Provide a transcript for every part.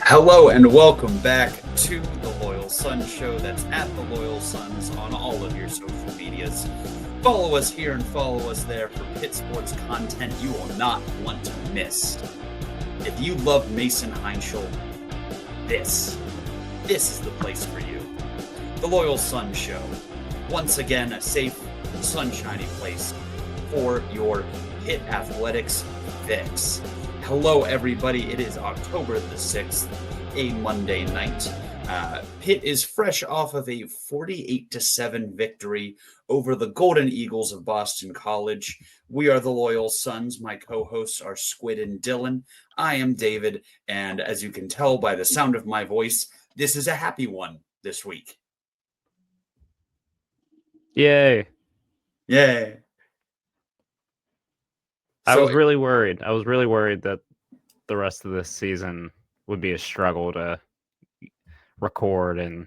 Hello and welcome back to the Loyal Sun Show. That's at the Loyal Suns on all of your social medias. Follow us here and follow us there for Pitt sports content you will not want to miss. If you love Mason Heintschel, this is the place for you. The Loyal Sun Show. Once again, a safe, sunshiny place for your Pitt athletics fix. Hello, everybody. It is October the 6th, a Monday night. Pitt is fresh off of a 48-7 victory over the Golden Eagles of Boston College. We are the Loyal Suns. My co-hosts are Squid and Dylan. I am David, and as you can tell by the sound of my voice, this is a happy one this week. Yay. Yay. I was really worried. I was really worried that the rest of this season would be a struggle to record and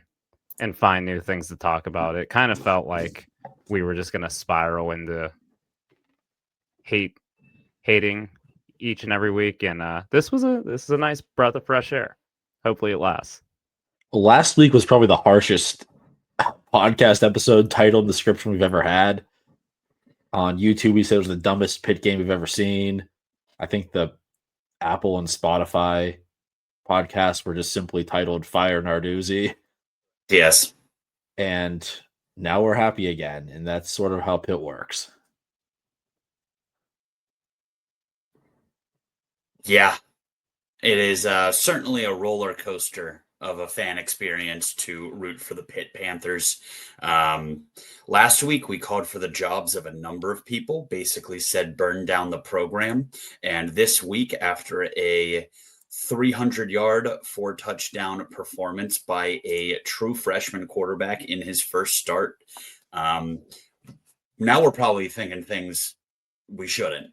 find new things to talk about. It kind of felt like we were just going to spiral into hating each and every week. And this is a nice breath of fresh air. Hopefully it lasts. Last week was probably the harshest podcast episode title and description we've ever had. On YouTube, we said it was the dumbest Pitt game we've ever seen. I think the Apple and Spotify podcasts were just simply titled Fire Narduzzi. Yes. And now we're happy again, and that's sort of how Pitt works. Yeah, it is certainly a roller coaster of a fan experience to root for the Pitt Panthers. Last week, we called for the jobs of a number of people, basically said burn down the program. And this week, after a 300-yard, 4-touchdown performance by a true freshman quarterback in his first start, now we're probably thinking things we shouldn't.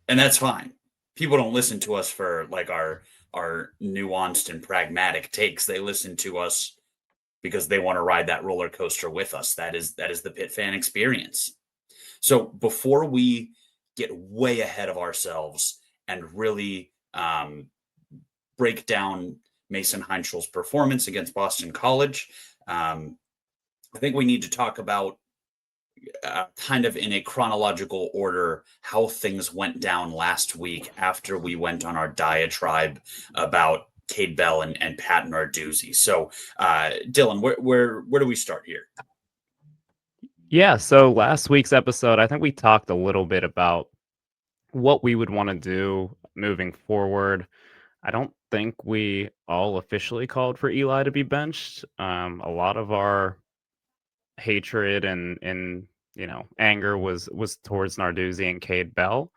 And that's fine. People don't listen to us for like our nuanced and pragmatic takes. They listen to us because they want to ride that roller coaster with us. That is the Pitt fan experience. So before we get way ahead of ourselves and really break down Mason Heintschel's performance against Boston College, I think we need to talk about kind of in a chronological order how things went down last week after we went on our diatribe about Cade Bell and Pat Narduzzi. So, Dylan, where do we start here? Yeah, so last week's episode, I think we talked a little bit about what we would want to do moving forward. I don't think we all officially called for Eli to be benched. A lot of our hatred and anger was towards Narduzzi and Cade Bell.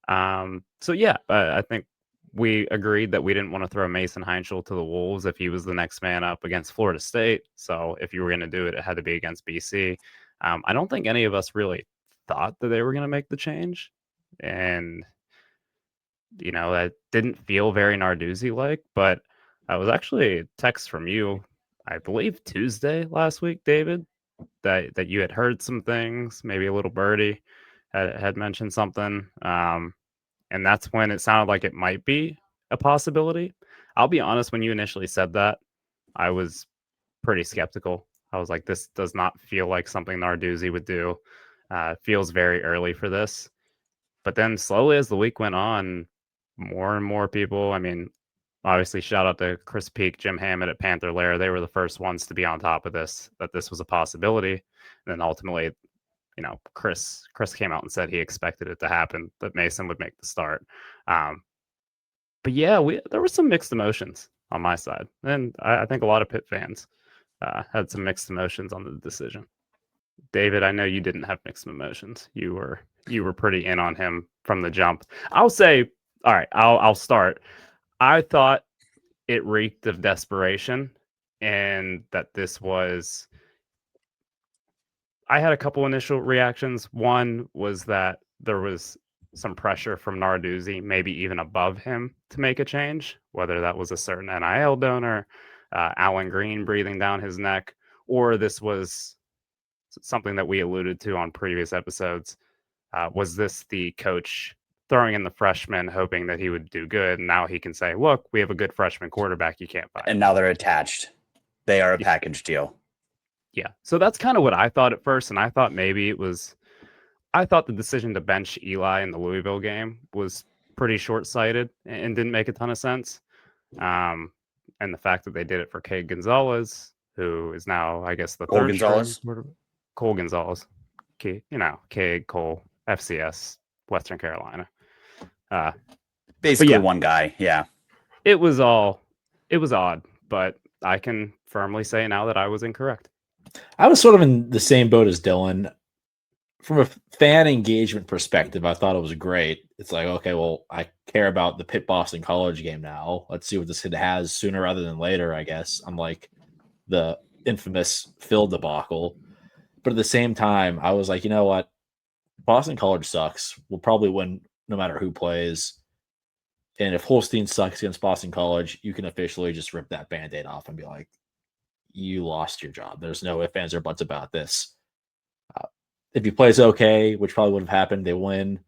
So yeah, I think we agreed that we didn't want to throw Mason Heintschel to the wolves if he was the next man up against Florida State. So if you were going to do it, it had to be against BC. I don't think any of us really thought that they were going to make the change, and that didn't feel very Narduzzi-like. But I was actually a text from you, I believe Tuesday last week, David, that you had heard some things, maybe a little birdie had mentioned something. And that's when it sounded like it might be a possibility. I'll be honest, when you initially said that, I was pretty skeptical. I was like, this does not feel like something Narduzzi would do. It feels very early for this. But then slowly as the week went on, more and more people, I mean, obviously, shout out to Chris Peak, Jim Hammond at Panther Lair. They were the first ones to be on top of this, that this was a possibility. And then ultimately, Chris came out and said he expected it to happen, that Mason would make the start. But yeah, there were some mixed emotions on my side. And I think a lot of Pitt fans had some mixed emotions on the decision. David, I know you didn't have mixed emotions. You were pretty in on him from the jump. I'll say, all right, I'll start. I thought it reeked of desperation, and that this was... I had a couple initial reactions. One was that there was some pressure from Narduzzi, maybe even above him, to make a change, whether that was a certain NIL donor, Alan Green breathing down his neck, or this was something that we alluded to on previous episodes. Was this the coach throwing in the freshman, hoping that he would do good. And now he can say, look, we have a good freshman quarterback. You can't find. And now they're attached. They are a package deal. Yeah. So that's kind of what I thought at first. And I thought maybe I thought the decision to bench Eli in the Louisville game was pretty short-sighted and didn't make a ton of sense. And the fact that they did it for Cade Gonzalez, who is now, I guess, the Cole third Gonzalez? string. Cole Gonzalez. Cade, Cole, FCS, Western Carolina. Basically yeah. one guy, yeah. It was odd, but I can firmly say now that I was incorrect. I was sort of in the same boat as Dylan. From a fan engagement perspective, I thought it was great. It's like, okay, well, I care about the Pitt Boston College game now. Let's see what this kid has sooner rather than later, I guess, unlike the infamous Phil debacle. But at the same time, I was like, you know what? Boston College sucks. We'll probably win no matter who plays. And if Holstein sucks against Boston College, you can officially just rip that Band-Aid off and be like, you lost your job. There's no ifs, ands, or buts about this. If he plays okay, which probably would have happened, they win,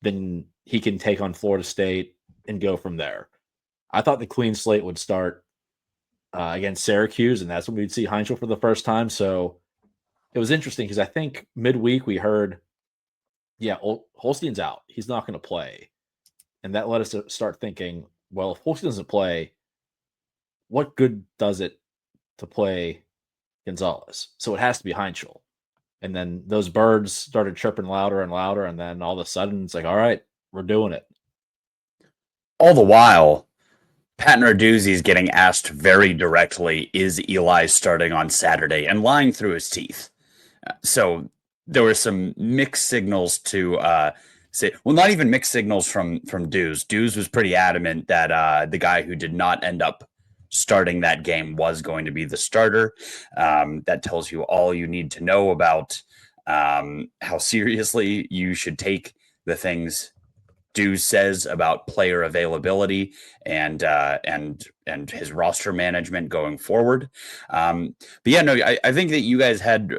then he can take on Florida State and go from there. I thought the clean slate would start against Syracuse, and that's when we'd see Heintschel for the first time. So it was interesting because I think midweek we heard, yeah, Holstein's out. He's not going to play. And that led us to start thinking, well, if Holstein doesn't play, what good does it to play Gonzalez? So it has to be Heintschel. And then those birds started chirping louder and louder. And then all of a sudden it's like, all right, we're doing it. All the while, Pat Narduzzi is getting asked very directly, is Eli starting on Saturday? And lying through his teeth. So there were some mixed signals to say, well, not even mixed signals from Dews. Dews was pretty adamant that the guy who did not end up starting that game was going to be the starter. That tells you all you need to know about how seriously you should take the things Dews says about player availability and his roster management going forward. But yeah, no, I think that you guys had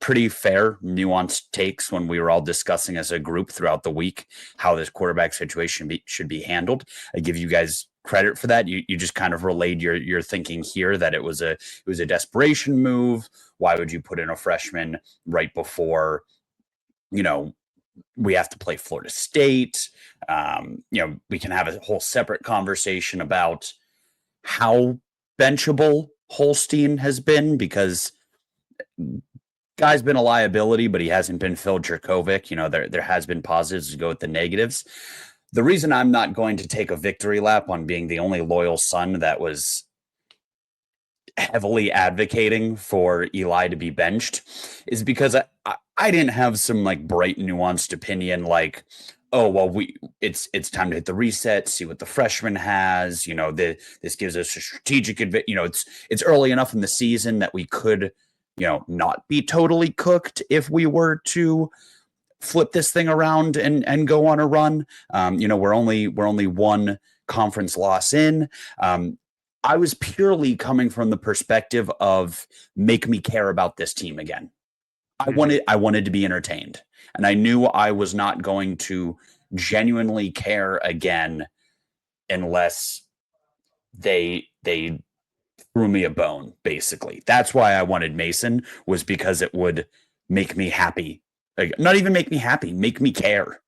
pretty fair, nuanced takes when we were all discussing as a group throughout the week how this quarterback situation should be handled. I give you guys credit for that. You just kind of relayed your thinking here that it was a desperation move. Why would you put in a freshman right before, we have to play Florida State? We can have a whole separate conversation about how benchable Holstein has been, because guy's been a liability, but he hasn't been Phil Jerkovic. There has been positives to go with the negatives. The reason I'm not going to take a victory lap on being the only loyal son that was heavily advocating for Eli to be benched is because I didn't have some like bright nuanced opinion like, oh, well, it's time to hit the reset, see what the freshman has. This gives us a strategic advantage. It's early enough in the season that we could not be totally cooked if we were to flip this thing around and go on a run. We're only one conference loss in. I was purely coming from the perspective of make me care about this team again. I wanted to be entertained, and I knew I was not going to genuinely care again unless they threw me a bone, basically. That's why I wanted Mason, was because it would make me happy. Like, not even make me happy, make me care.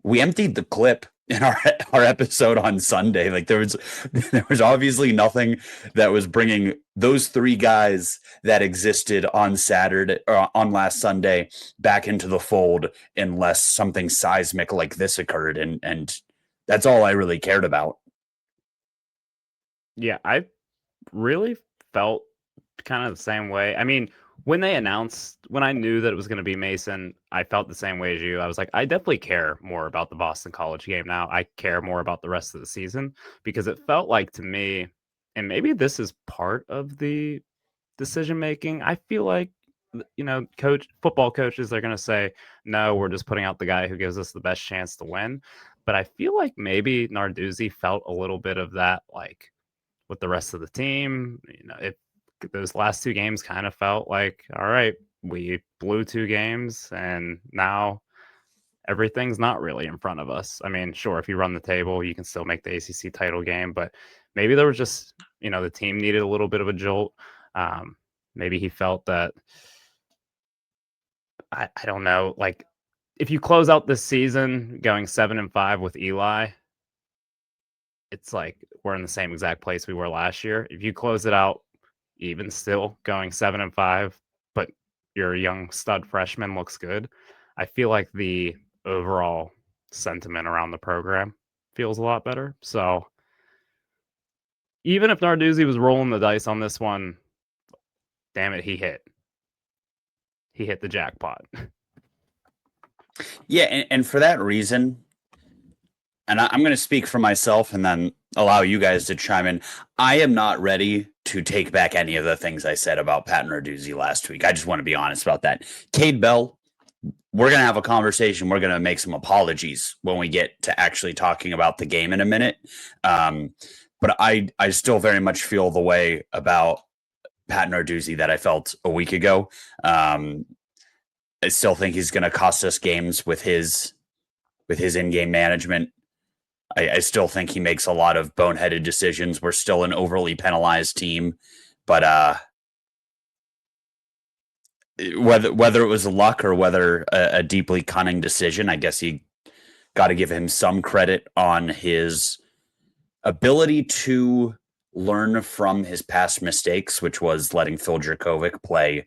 We emptied the clip in our episode on Sunday. Like there was obviously nothing that was bringing those three guys that existed on Saturday or on last Sunday back into the fold unless something seismic like this occurred. And that's all I really cared about. Yeah, I really felt kind of the same way. I mean, when I knew that it was going to be Mason, I felt the same way as you. I was like, I definitely care more about the Boston College game now. I care more about the rest of the season, because it felt like to me, and maybe this is part of the decision making, I feel like, football coaches are going to say, no, we're just putting out the guy who gives us the best chance to win. But I feel like maybe Narduzzi felt a little bit of that, like with the rest of the team. Those last two games kind of felt like, all right, we blew two games, and now everything's not really in front of us. I mean, sure, if you run the table, you can still make the ACC title game, but maybe there was just, the team needed a little bit of a jolt. Maybe he felt that, I don't know, like if you close out this season going 7-5 with Eli, it's like we're in the same exact place we were last year. If you close it out even still going 7-5, but your young stud freshman looks good, I feel like the overall sentiment around the program feels a lot better. So even if Narduzzi was rolling the dice on this one, damn it, he hit the jackpot. Yeah, and for that reason, and I'm going to speak for myself and then allow you guys to chime in. I am not ready to take back any of the things I said about Pat Narduzzi last week. I just want to be honest about that. Cade Bell, we're going to have a conversation. We're going to make some apologies when we get to actually talking about the game in a minute. But I still very much feel the way about Pat Narduzzi that I felt a week ago. I still think he's going to cost us games with his in-game management. I still think he makes a lot of boneheaded decisions. We're still an overly penalized team, but whether it was luck or whether a deeply cunning decision, I guess you got to give him some credit on his ability to learn from his past mistakes, which was letting Phil Jurkovec play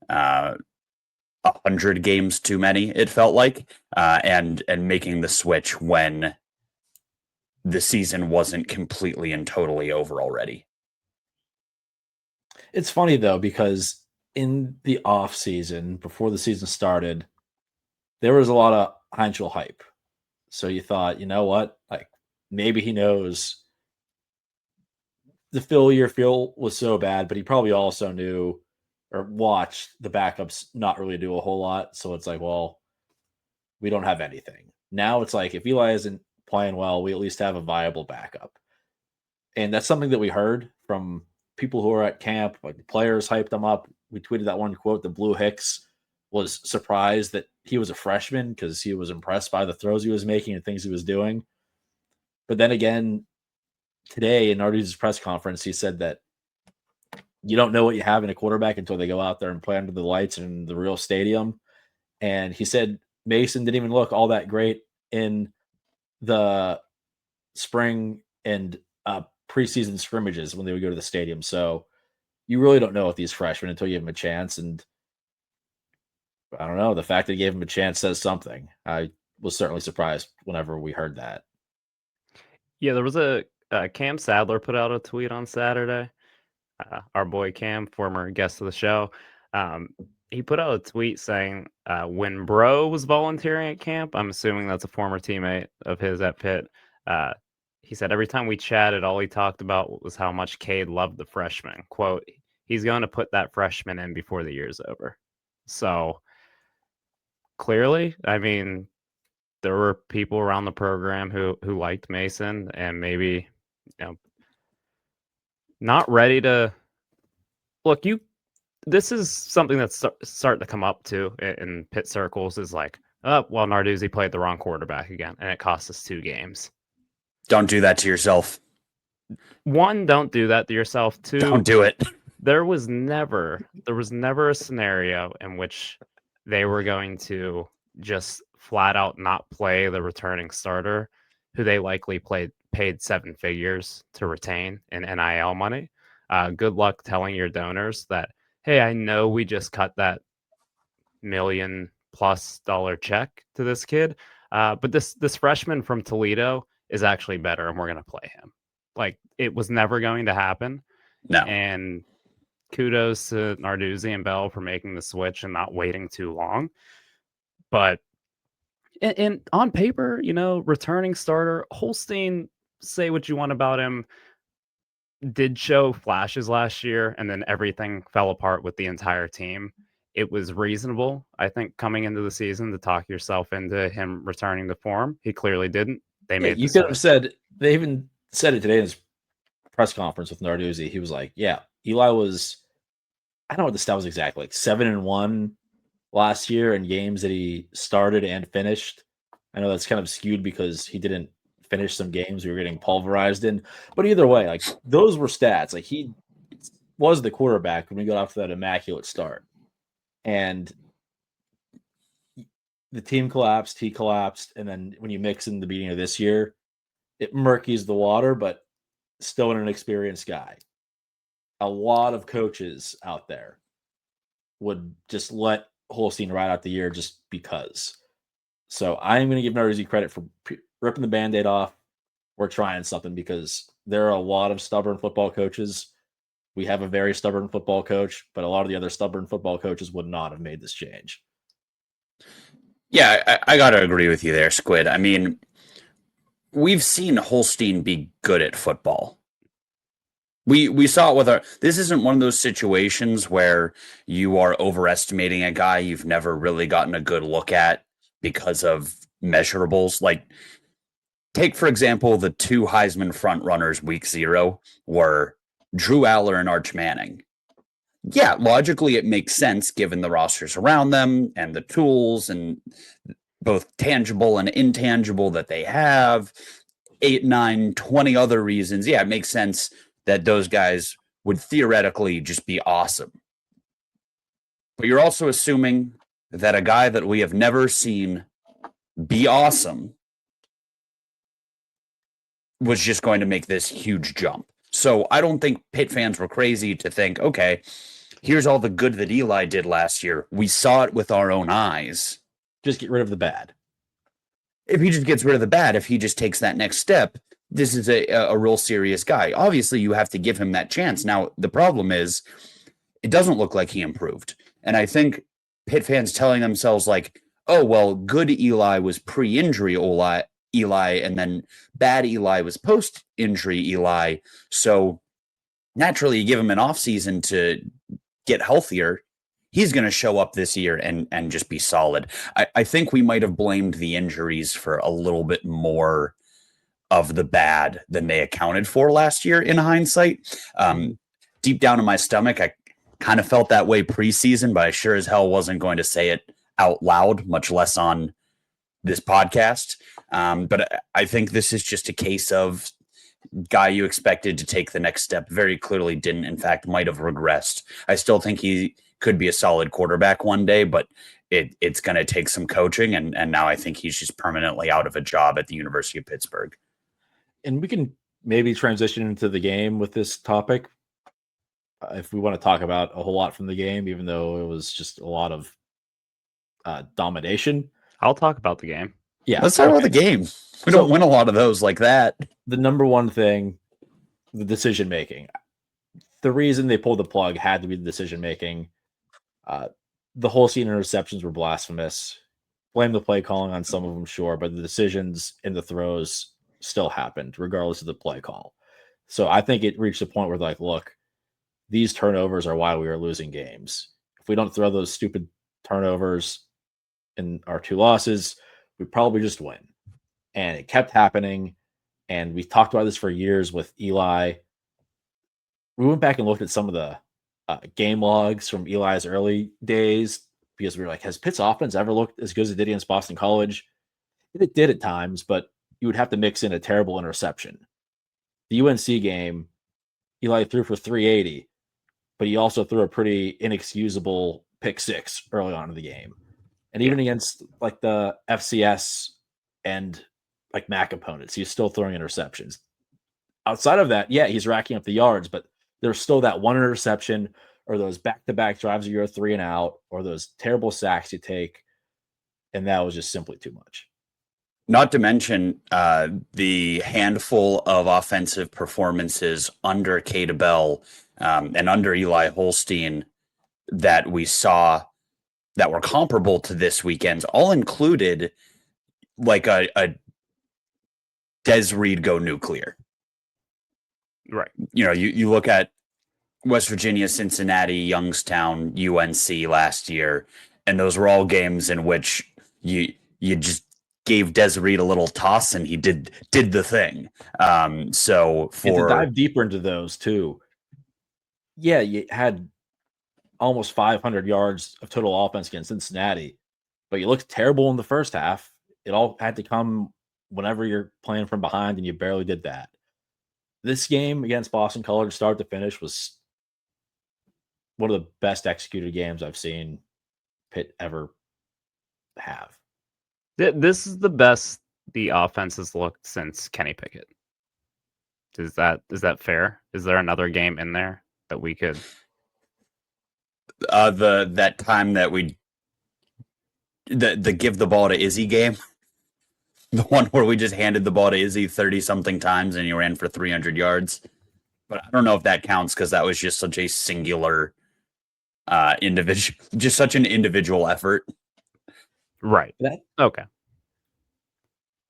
100 games too many, it felt like, and making the switch when the season wasn't completely and totally over already. It's funny though, because in the off season, before the season started, there was a lot of Heintschel hype. So you thought, you know what, like maybe he knows the Phil was so bad, but he probably also knew or watched the backups not really do a whole lot. So it's like, well, we don't have anything. Now it's like, if Eli isn't playing well, we at least have a viable backup. And that's something that we heard from people who are at camp, like the players hyped him up. We tweeted that one quote, the Blue Hicks was surprised that he was a freshman because he was impressed by the throws he was making and things he was doing. But then again, today in Narduzzi's press conference, he said that you don't know what you have in a quarterback until they go out there and play under the lights in the real stadium. And he said Mason didn't even look all that great in the spring and preseason scrimmages when they would go to the stadium. So you really don't know with these freshmen until you give them a chance. And I don't know, the fact that he gave him a chance says something. I was certainly surprised whenever we heard that. Yeah, there was a Cam Sadler put out a tweet on Saturday. Our boy Cam, former guest of the show, he put out a tweet saying when Bro was volunteering at camp, I'm assuming that's a former teammate of his at Pitt, he said every time we chatted, all he talked about was how much Cade loved the freshman. Quote, he's going to put that freshman in before the year's over. So clearly, I mean, there were people around the program who liked Mason and maybe, not ready to look. This is something that's starting to come up too in Pitt circles. Is like, well, Narduzzi played the wrong quarterback again, and it cost us 2 games. Don't do that to yourself. 1, don't do that to yourself. 2, don't do it. There was never a scenario in which they were going to just flat out not play the returning starter, who they likely paid 7 figures to retain in NIL money. Good luck telling your donors that, hey, I know we just cut that $1 million+ check to this kid, but this freshman from Toledo is actually better, and we're going to play him. Like, it was never going to happen. No. And kudos to Narduzzi and Bell for making the switch and not waiting too long. But and on paper, returning starter, Holstein, say what you want about him, did show flashes last year, and then everything fell apart with the entire team. It was reasonable, I think, coming into the season to talk yourself into him returning to form. He clearly didn't. You could have said, they even said it today in his press conference with Narduzzi. He was like, yeah, Eli was, I don't know what the stat was exactly, like 7-1 last year in games that he started and finished. I know that's kind of skewed because he didn't finish some games we were getting pulverized in. But either way, like those were stats. Like he was the quarterback when we got off to that immaculate start. And the team collapsed, he collapsed, and then when you mix in the beginning of this year, it murkies the water, but still an inexperienced guy. A lot of coaches out there would just let Holstein ride out the year just because. So I'm going to give Narduzzi credit for ripping the Band-Aid off. We're trying something because there are a lot of stubborn football coaches. We have a very stubborn football coach, but a lot of the other stubborn football coaches would not have made this change. Yeah, I got to agree with you there, Squid. I mean, we've seen Holstein be good at football. We saw it with our. This isn't one of those situations where you are overestimating a guy you've never really gotten a good look at because of measurables. Like, take, for example, the two Heisman front runners week 0 were Drew Aller and Arch Manning. Yeah, logically it makes sense given the rosters around them and the tools and both tangible and intangible that they have, 8, 9, 20 other reasons. Yeah, it makes sense that those guys would theoretically just be awesome. But you're also assuming that a guy that we have never seen be awesome was just going to make this huge jump. So I don't think Pitt fans were crazy to think, okay, here's all the good that Eli did last year. We saw it with our own eyes. Just get rid of the bad. If he just gets rid of the bad, if he just takes that next step, this is a real serious guy. Obviously, you have to give him that chance. Now, the problem is it doesn't look like he improved. And I think Pitt fans telling themselves like, oh, well, good Eli was pre-injury Eli, and then bad Eli was post-injury Eli. So naturally, you give him an offseason to get healthier. He's going to show up this year and just be solid. I think we might have blamed the injuries for a little bit more of the bad than they accounted for last year in hindsight. Deep down in my stomach, I kind of felt that way preseason, but I sure as hell wasn't going to say it out loud, much less on this podcast. But I think this is just a case of guy you expected to take the next step very clearly didn't, in fact, might have regressed. I still think he could be a solid quarterback one day, but it's going to take some coaching. And now I think he's just permanently out of a job at the University of Pittsburgh. And we can maybe transition into the game with this topic if we want to talk about a whole lot from the game, even though it was just a lot of domination. I'll talk about the game. Yeah, let's talk about the game. We don't win a lot of those like that. The number one thing, the decision making. The reason they pulled the plug had to be the decision making. The Holstein interceptions were blasphemous. Blame the play calling on some of them, sure, but the decisions and the throws still happened, regardless of the play call. So I think it reached a point where, like, look, these turnovers are why we are losing games. If we don't throw those stupid turnovers in our 2 losses, we probably just win. And it kept happening. And we talked about this for years with Eli. We went back and looked at some of the game logs from Eli's early days because we were like, has Pitt's offense ever looked as good as it did against Boston College? It did at times, but you would have to mix in a terrible interception. The UNC game, Eli threw for 380, but he also threw a pretty inexcusable pick 6 early on in the game. And even against like the FCS and like MAC opponents, he's still throwing interceptions. Outside of that, yeah, he's racking up the yards, but there's still that one interception or those back-to-back drives where you're 3 and out or those terrible sacks you take. And that was just simply too much. Not to mention the handful of offensive performances under Kade Bell and under Eli Holstein that we saw that were comparable to this weekend's, all included like a Des Reed go nuclear. Right. You know, you look at West Virginia, Cincinnati, Youngstown, UNC last year, and those were all games in which you just gave Des Reed a little toss and he did the thing. So and to dive deeper into those too, yeah, you had almost 500 yards of total offense against Cincinnati, but you looked terrible in the first half. It all had to come whenever you're playing from behind, and you barely did that. This game against Boston College, start to finish, was one of the best executed games I've seen Pitt ever have. This is the best the offense has looked since Kenny Pickett. Is that fair? Is there another game in there that we could? That time that the give the ball to Izzy game, the one where we just handed the ball to Izzy 30 something times and he ran for 300 yards. But I don't know if that counts because that was just such a singular individual, just such an individual effort. Right. Okay.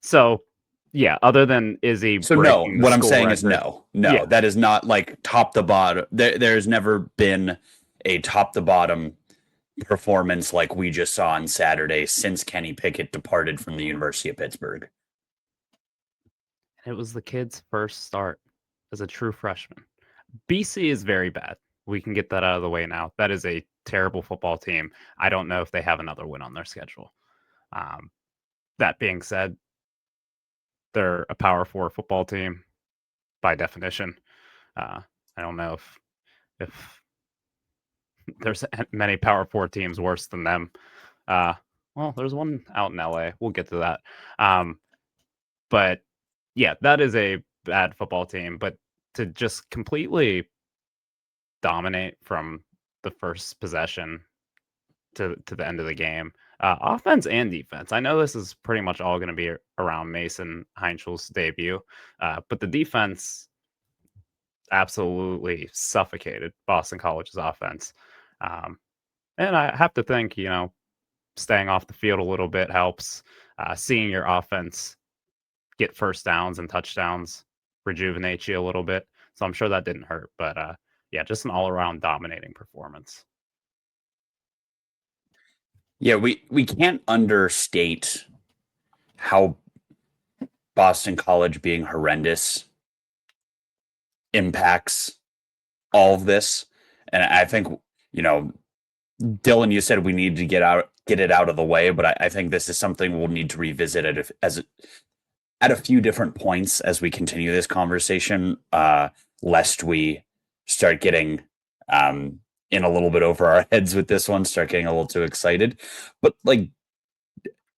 So, yeah, other than Izzy. So no, what I'm saying is no, Yeah. that is not like top to bottom. There's never been a top to bottom performance like we just saw on Saturday since Kenny Pickett departed from the University of Pittsburgh. It was the kid's first start as a true freshman. BC is very bad. We can get that out of the way now. That is a terrible football team. I don't know if they have another win on their schedule. That being said, they're a Power 4 football team by definition. I don't know if there's many Power 4 teams worse than them. Well, there's one out in LA. We'll get to that. But yeah, that is a bad football team. But to just completely dominate from the first possession to the end of the game, offense and defense. I know this is pretty much all going to be around Mason Heintschel's debut, but the defense absolutely suffocated Boston College's offense. And I have to think, staying off the field a little bit helps. Seeing your offense get first downs and touchdowns rejuvenates you a little bit. So I'm sure that didn't hurt. But yeah, just an all-around dominating performance. Yeah, we can't understate how Boston College being horrendous impacts all of this. And I think, Dylan, you said we need to get it out of the way, but I think this is something we'll need to revisit at a few different points as we continue this conversation, lest we start getting in a little bit over our heads with this one, start getting a little too excited. But like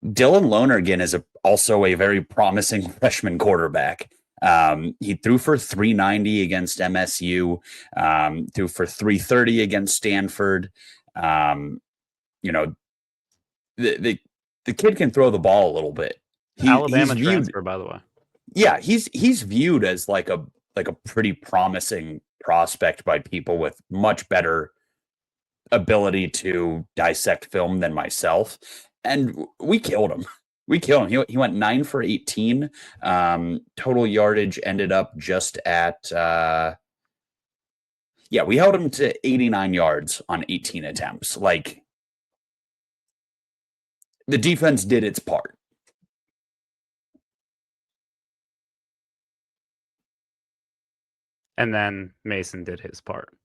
Dylan Lonergan is also a very promising freshman quarterback. He threw for 390 against MSU, threw for 330 against Stanford. The kid can throw the ball a little bit. Alabama transfer, by the way. Yeah, he's viewed as like a pretty promising prospect by people with much better ability to dissect film than myself, and we killed him. He went 9 for 18. Total yardage ended up just at we held him to 89 yards on 18 attempts. Like, the defense did its part. And then Mason did his part.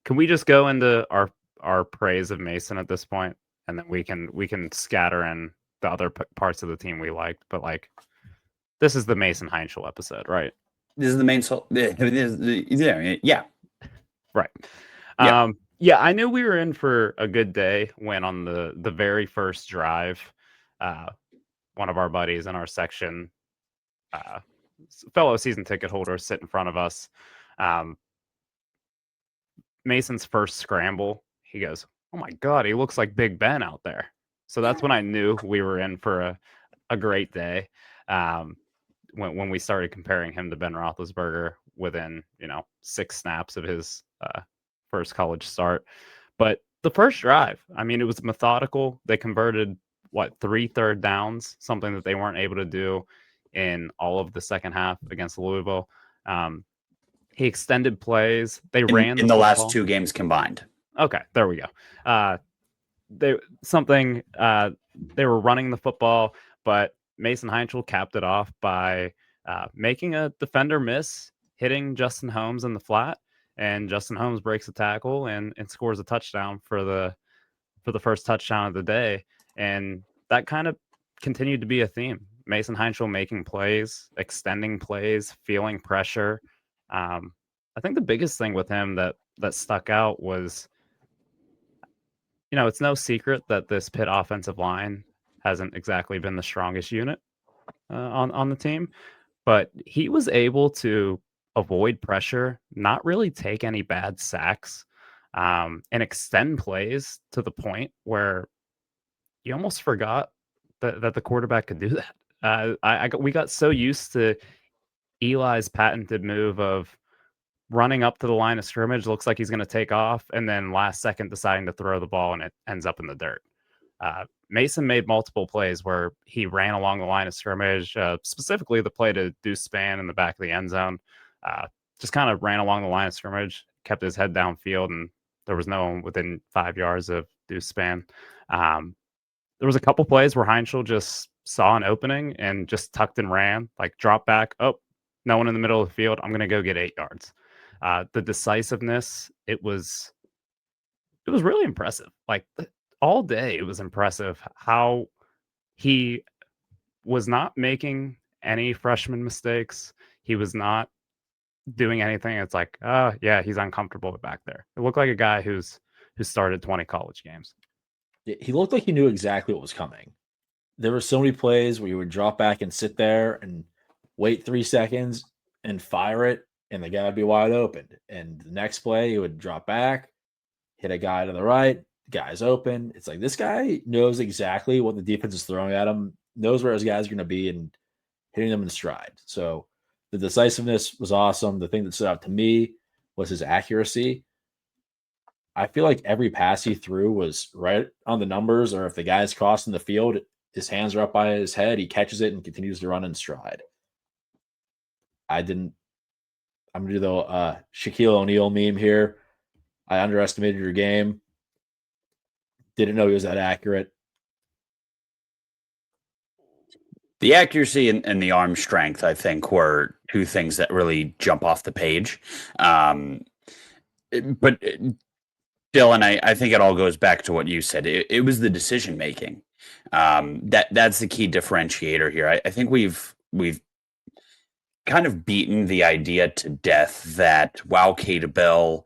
Can we just go into our praise of Mason at this point, and then we can scatter in the other parts of the team we liked? But like, this is the Mason Heintschel episode, right? This is the main. Yeah. Right. Yeah. I knew we were in for a good day when on the very first drive, one of our buddies in our section, fellow season ticket holders, sit in front of us. Mason's first scramble, he goes, "Oh my God, he looks like Big Ben out there." So that's when I knew we were in for a great day. When we started comparing him to Ben Roethlisberger within 6 snaps of his first college start. But the first drive, I mean, it was methodical. They converted 3 third downs, something that they weren't able to do in all of the second half against Louisville. He extended plays. They ran in the last 2 games combined. Okay, there we go. They were running the football, but Mason Heintschel capped it off by making a defender miss, hitting Justin Holmes in the flat, and Justin Holmes breaks a tackle and scores a touchdown for the first touchdown of the day. And that kind of continued to be a theme. Mason Heintschel making plays, extending plays, feeling pressure. I think the biggest thing with him that stuck out was, it's no secret that this Pitt offensive line hasn't exactly been the strongest unit on the team, but he was able to avoid pressure, not really take any bad sacks, and extend plays to the point where you almost forgot that the quarterback could do that. We got so used to Eli's patented move of running up to the line of scrimmage, looks like he's going to take off, and then last second deciding to throw the ball and it ends up in the dirt. Mason made multiple plays where he ran along the line of scrimmage, specifically the play to Deuce Span in the back of the end zone. Just kind of ran along the line of scrimmage, kept his head downfield, and there was no one within 5 yards of Deuce Span. There was a couple plays where Heintschel just saw an opening and just tucked and ran, like drop back. Oh, no one in the middle of the field. I'm going to go get 8 yards. The decisiveness, it was really impressive. Like all day, it was impressive how he was not making any freshman mistakes. He was not doing anything. It's like, yeah, he's uncomfortable back there. It looked like a guy who started 20 college games. He looked like he knew exactly what was coming. There were so many plays where he would drop back and sit there and wait 3 seconds and fire it, and the guy would be wide open. And the next play, he would drop back, hit a guy to the right, the guy's open. It's like this guy knows exactly what the defense is throwing at him, knows where his guys are going to be, and hitting them in stride. So the decisiveness was awesome. The thing that stood out to me was his accuracy. I feel like every pass he threw was right on the numbers, or if the guy's crossing the field, his hands are up by his head, he catches it and continues to run in stride. I'm going to do the Shaquille O'Neal meme here. I underestimated your game. Didn't know he was that accurate. The accuracy and the arm strength, I think, were two things that really jump off the page. But Dylan, I think it all goes back to what you said. It was the decision making. That's the key differentiator here. I think we've kind of beaten the idea to death that while Cade Bell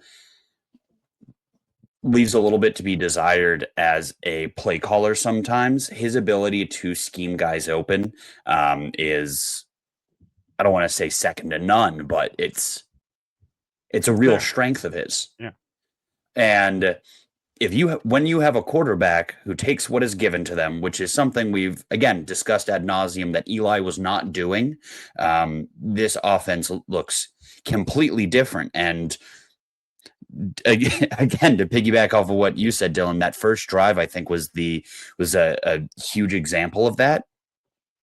leaves a little bit to be desired as a play caller sometimes, his ability to scheme guys open is, I don't want to say second to none, but it's a real strength of his. Yeah. And when you have a quarterback who takes what is given to them, which is something we've again discussed ad nauseum that Eli was not doing, this offense looks completely different. And again, to piggyback off of what you said, Dylan, that first drive I think was a huge example of that.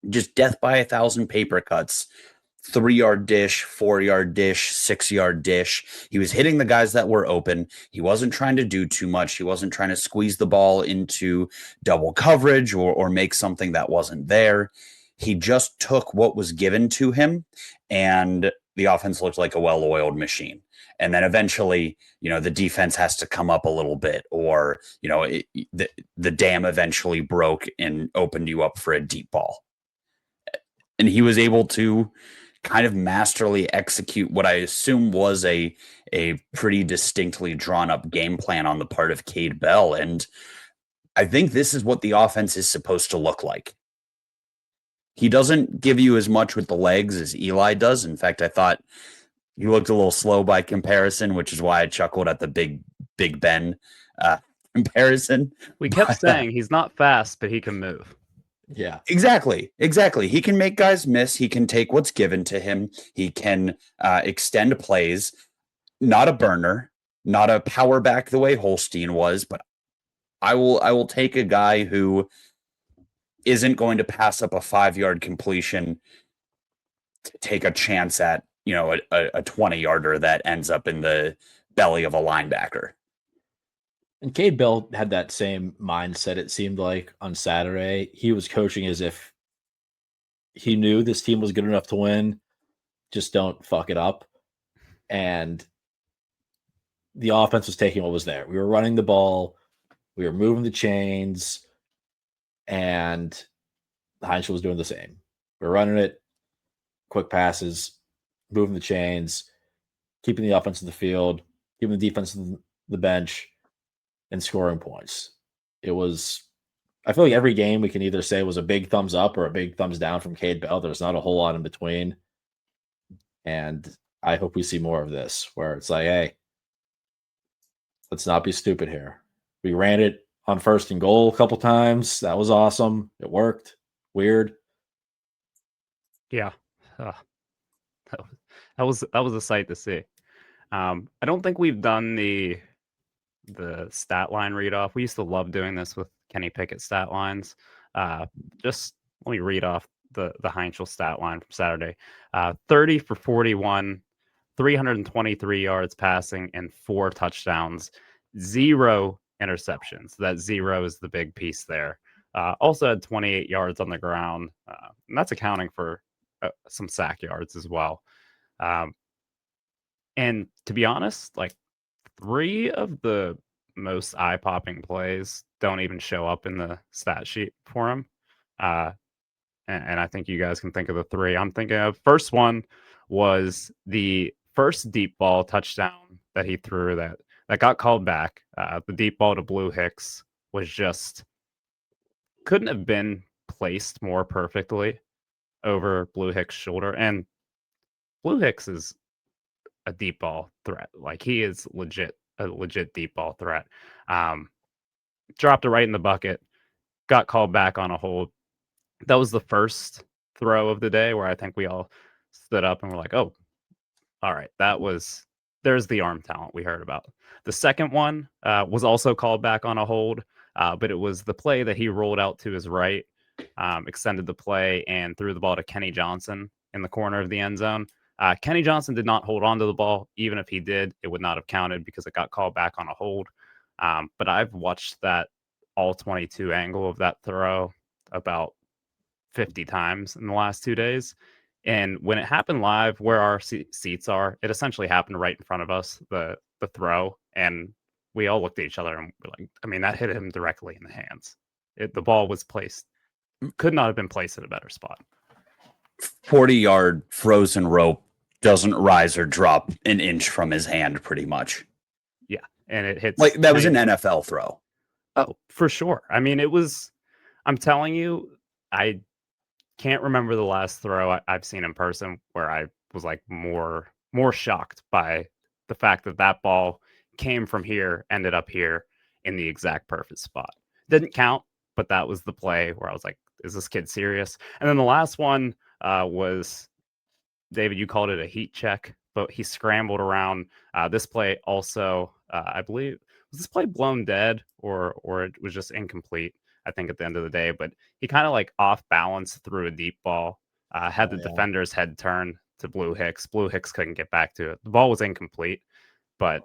Just death by 1,000 paper cuts. 3-yard dish, 4-yard dish, 6-yard dish. He was hitting the guys that were open. He wasn't trying to do too much. He wasn't trying to squeeze the ball into double coverage or make something that wasn't there. He just took what was given to him, and the offense looked like a well-oiled machine. And then eventually, the defense has to come up a little bit, or, the dam eventually broke and opened you up for a deep ball. And he was able to kind of masterly execute what I assume was a pretty distinctly drawn up game plan on the part of Cade Bell. And I think this is what the offense is supposed to look like. He doesn't give you as much with the legs as Eli does. In fact, I thought he looked a little slow by comparison, which is why I chuckled at the Big Ben comparison. We kept saying he's not fast, but he can move. Yeah, exactly. He can make guys miss. He can take what's given to him. He can extend plays. Not a burner, not a power back the way Holstein was, but I will take a guy who isn't going to pass up a 5-yard completion to take a chance at a 20-yarder that ends up in the belly of a linebacker. And Cade Bell had that same mindset, it seemed like, on Saturday. He was coaching as if he knew this team was good enough to win. Just don't fuck it up. And the offense was taking what was there. We were running the ball, we were moving the chains, and Heintschel was doing the same. We were running it, quick passes, moving the chains, keeping the offense in the field, keeping the defense in the bench, and scoring points. It was, I feel like every game we can either say was a big thumbs up or a big thumbs down from Cade Bell. There's not a whole lot in between. And I hope we see more of this where it's like, hey, let's not be stupid here. We ran it on 1st and goal a couple times. That was awesome. It worked. Weird. Yeah. That was a sight to see. I don't think we've done the stat line read off. We used to love doing this with Kenny Pickett stat lines. Just let me read off the Heintschel stat line from Saturday. 30 for 41, 323 yards passing, and 4 touchdowns, 0 interceptions. That 0 is the big piece there. Also had 28 yards on the ground, and that's accounting for some sack yards as well. And to be honest, like 3 of the most eye-popping plays don't even show up in the stat sheet for him. And I think you guys can think of the 3 I'm thinking of. First one was the first deep ball touchdown that he threw that got called back. The deep ball to Blue Hicks was just couldn't have been placed more perfectly over Blue Hicks' shoulder. And Blue Hicks is a deep ball threat. Like he is a legit deep ball threat. Dropped it right in the bucket, got called back on a hold. That was the first throw of the day where I think we all stood up and were like, oh, all right, there's the arm talent we heard about. The second one was also called back on a hold, but it was the play that he rolled out to his right, extended the play and threw the ball to Kenny Johnson in the corner of the end zone. Kenny Johnson did not hold on to the ball. Even if he did, it would not have counted because it got called back on a hold. But I've watched that all 22 angle of that throw about 50 times in the last 2 days. And when it happened live, where our seats are, it essentially happened right in front of us, the throw. And we all looked at each other and we're like, I mean, that hit him directly in the hands. The ball was placed, could not have been placed at a better spot. 40-yard frozen rope doesn't rise or drop an inch from his hand, pretty much. Yeah, and it hits like that was an NFL throw. Oh, for sure. I mean, it was. I'm telling you, I can't remember the last throw I've seen in person where I was like more shocked by the fact that ball came from here, ended up here in the exact perfect spot. Didn't count, but that was the play where I was like, is this kid serious? And then the last one was, David, you called it a heat check, but he scrambled around. This play also, I believe, was this play blown dead or it was just incomplete, I think, at the end of the day. But he kind of like off balance threw a deep ball, had the defender's head turn to Blue Hicks. Blue Hicks couldn't get back to it. The ball was incomplete, but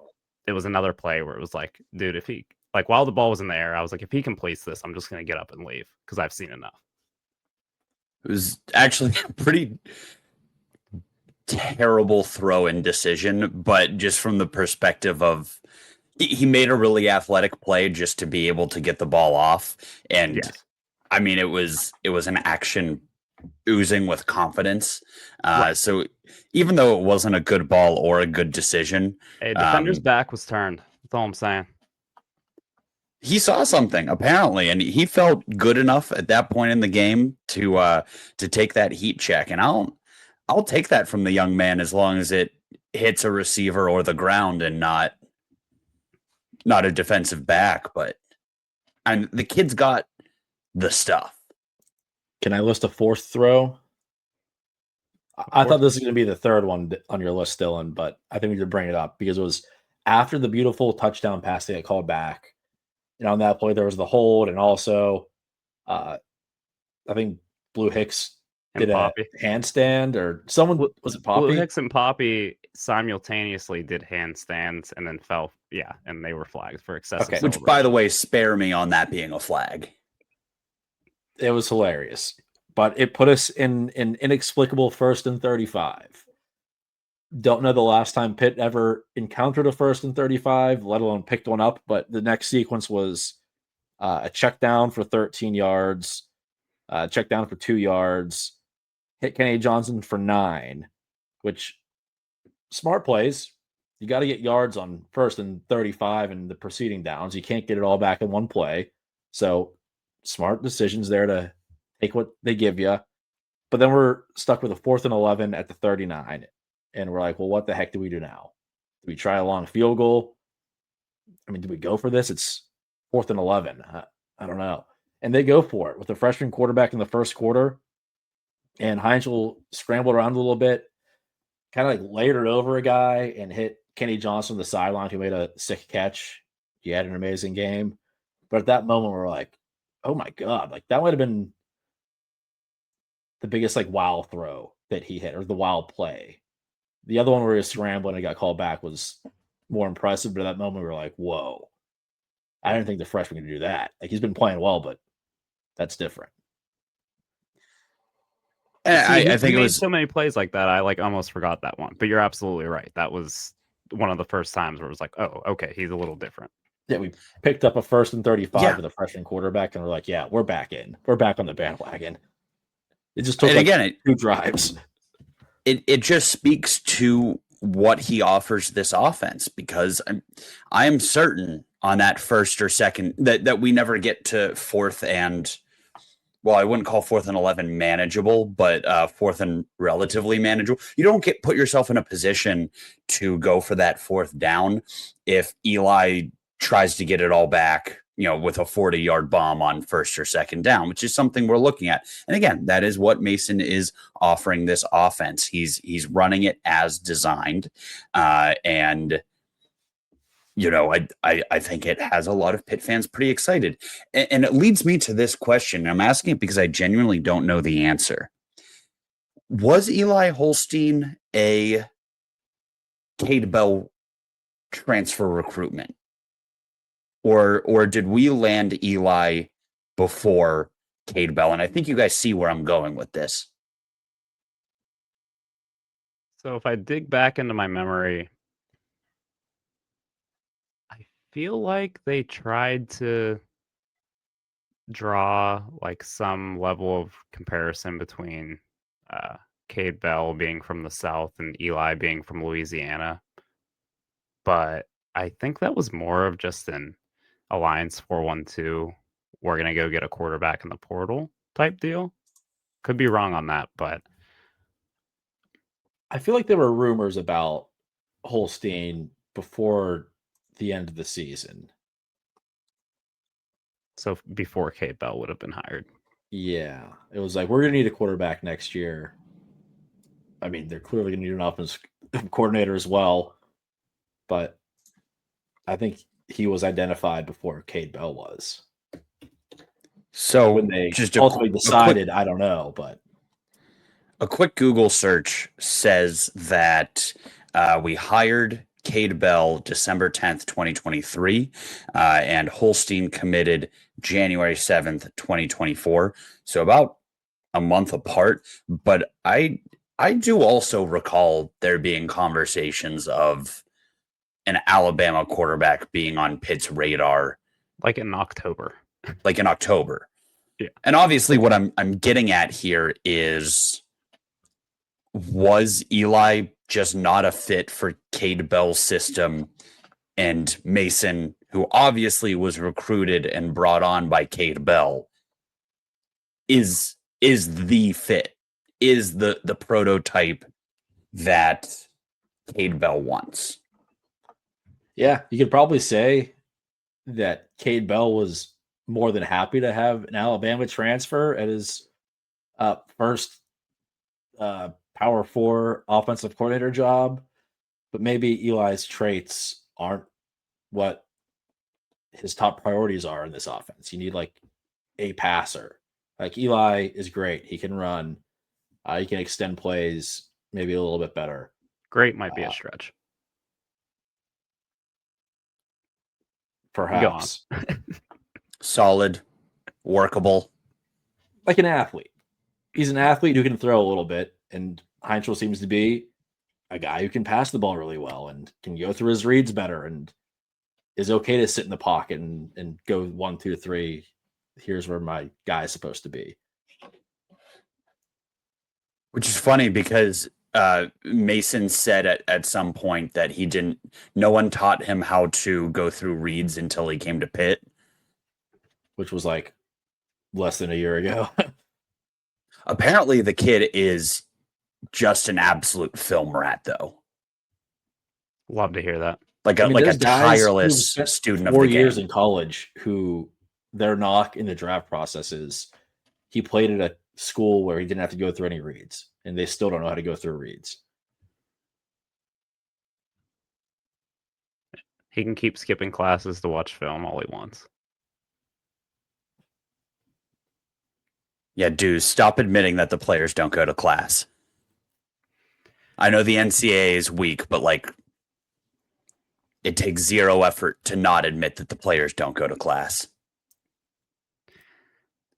it was another play where it was like, dude, if he, like, while the ball was in the air, I was like, if he completes this, I'm just going to get up and leave because I've seen enough. It was actually a pretty terrible throw and decision, but just from the perspective of he made a really athletic play just to be able to get the ball off. And yes. I mean, it was an action oozing with confidence. Right. So even though it wasn't a good ball or a good decision, a defender's back was turned. That's all I'm saying. He saw something apparently, and he felt good enough at that point in the game to take that heat check. And I'll take that from the young man as long as it hits a receiver or the ground and not a defensive back. But and the kid's got the stuff. Can I list a fourth throw? I thought this was going to be the third one on your list, Dylan, but I think we should bring it up because it was after the beautiful touchdown pass they got called back. And on that play, there was the hold, and also I think Blue Hicks did a handstand, or someone, was it Poppy? Blue Hicks and Poppy simultaneously did handstands and then fell, and they were flagged for excessive. Okay. Which, by the way, spare me on that being a flag. It was hilarious, but it put us in an inexplicable 1st and 35. Don't know the last time Pitt ever encountered a 1st and 35, let alone picked one up. But the next sequence was a check down for 13 yards, check down for 2 yards, hit Kenny Johnson for 9, which smart plays. You got to get yards on 1st and 35 and the preceding downs. You can't get it all back in one play. So smart decisions there to take what they give you. But then we're stuck with a 4th and 11 at the 39. And we're like, well, what the heck do we do now? Do we try a long field goal? I mean, do we go for this? It's 4th and 11. I don't know. And they go for it with the freshman quarterback in the first quarter. And Heintschel scrambled around a little bit, kind of like layered over a guy and hit Kenny Johnson on the sideline, who made a sick catch. He had an amazing game. But at that moment, we're like, oh my God, like that might have been the biggest like wow throw that he hit, or the wow play. The other one where he was scrambling and got called back was more impressive, but at that moment we were like, whoa. I didn't think the freshman could do that. Like he's been playing well, but that's different. I think he it made was so many plays like that. I like almost forgot that one. But you're absolutely right. That was one of the first times where it was like, oh, okay, he's a little different. Yeah, we picked up a 1st and 35 Yeah. with a freshman quarterback, and we're like, yeah, we're back in. We're back on the bandwagon. It just took and like again 2 drives. it just speaks to what he offers this offense, because I am certain on that first or second that we never get to 4th and, well, I wouldn't call 4th and 11 manageable, but 4th and relatively manageable. You don't put yourself in a position to go for that 4th down if Eli tries to get it all back, with a 40-yard bomb on 1st or 2nd down, which is something we're looking at. And again, that is what Mason is offering this offense. He's running it as designed, and I think it has a lot of Pitt fans pretty excited. And it leads me to this question. I'm asking it because I genuinely don't know the answer. Was Eli Holstein a Cade Bell transfer recruitment? Or did we land Eli before Cade Bell? And I think you guys see where I'm going with this. So if I dig back into my memory, I feel like they tried to draw like some level of comparison between Cade Bell being from the South and Eli being from Louisiana. But I think that was more of just an Alliance 412, we're going to go get a quarterback in the portal type deal. Could be wrong on that, but I feel like there were rumors about Holstein before the end of the season. so before Cade Bell would have been hired. Yeah. It was like, we're going to need a quarterback next year. I mean, they're clearly going to need an offense coordinator as well. But I think he was identified before Cade Bell was. So When they just ultimately decided, I don't know, but a quick Google search says that we hired Cade Bell December 10th, 2023, and Holstein committed January 7th, 2024. So about a month apart. But I do also recall there being conversations of an Alabama quarterback being on Pitt's radar, like in October. Yeah. And obviously what I'm getting at here is, was Eli just not a fit for Cade Bell's system, and Mason, who obviously was recruited and brought on by Cade Bell, is the fit, is the prototype that Cade Bell wants? yeah, you could probably say that Cade Bell was more than happy to have an Alabama transfer at his first Power 4 offensive coordinator job, but maybe Eli's traits aren't what his top priorities are in this offense. You need like a passer. Like Eli is great. He can run. He can extend plays maybe a little bit better. Great might be a stretch. Perhaps. Solid, workable. Like an athlete. He's an athlete who can throw a little bit, and Heintschel seems to be. a guy who can pass the ball really well and can go through his reads better and is okay to sit in the pocket and go 1, 2, 3. Here's where my guy is supposed to be. Which is funny because Mason said at some point that no one taught him how to go through reads until he came to Pitt. Which was like less than a year ago. Apparently the kid is just an absolute film rat, though. Love to hear that. Like a tireless spent student of 4 the years game. in college who their knock in the draft process is he played at a school where he didn't have to go through any reads, and they still don't know how to go through reads. He can keep skipping classes to watch film all he wants. Yeah, dude, stop admitting that the players don't go to class. I know the NCAA is weak, but like it takes zero effort to not admit that the players don't go to class.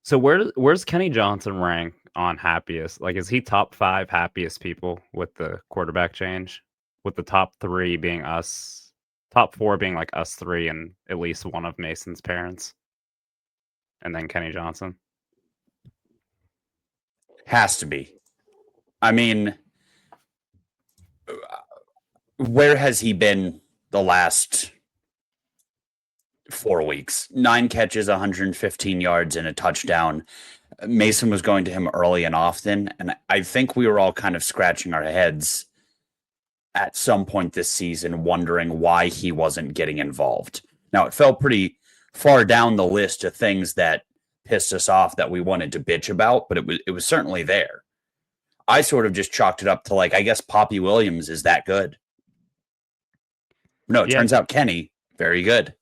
So where's Kenny Johnson rank on happiest? Like, is he top 5 happiest people with the quarterback change? With the top 3 being us, top 4 being like us 3 and at least one of Mason's parents, and then Kenny Johnson. Has to be. I mean, where has he been the last 4 weeks? 9 catches, 115 yards, and a touchdown. Mason was going to him early and often, and I think we were all kind of scratching our heads at some point this season, wondering why he wasn't getting involved. Now, it fell pretty far down the list of things that pissed us off that we wanted to bitch about, but it was certainly there. I sort of just chalked it up to like, I guess Poppy Williams is that good. No, it turns out Kenny, very good.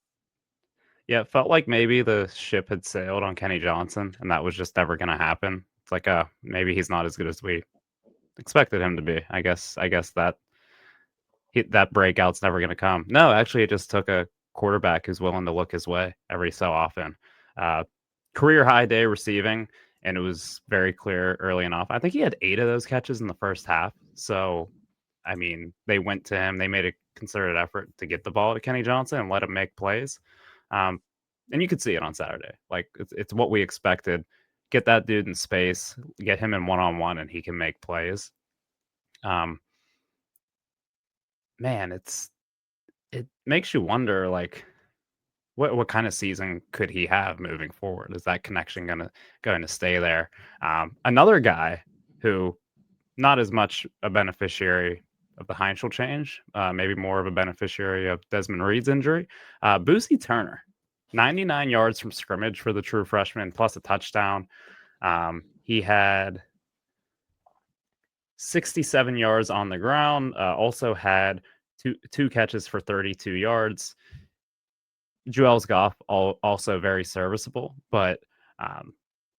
Yeah, it felt like maybe the ship had sailed on Kenny Johnson, and that was just never going to happen. It's like, maybe he's not as good as we expected him to be. I guess that that breakout's never going to come. No, actually, it just took a quarterback who's willing to look his way every so often. Career high day receiving, and it was very clear early enough. I think he had 8 of those catches in the first half. So, I mean, they went to him. They made a concerted effort to get the ball to Kenny Johnson and let him make plays. And you could see it on Saturday. Like, it's what we expected. Get that dude in space, get him in one-on-one, and he can make plays. Man, it makes you wonder, like, what kind of season could he have moving forward? Is that connection going to stay there? Another guy who not as much a beneficiary of the Heintschel change, maybe more of a beneficiary of Desmond Reed's injury. Boosie Turner, 99 yards from scrimmage for the true freshman, plus a touchdown. He had 67 yards on the ground, also had two catches for 32 yards. Joel's Goff also very serviceable, but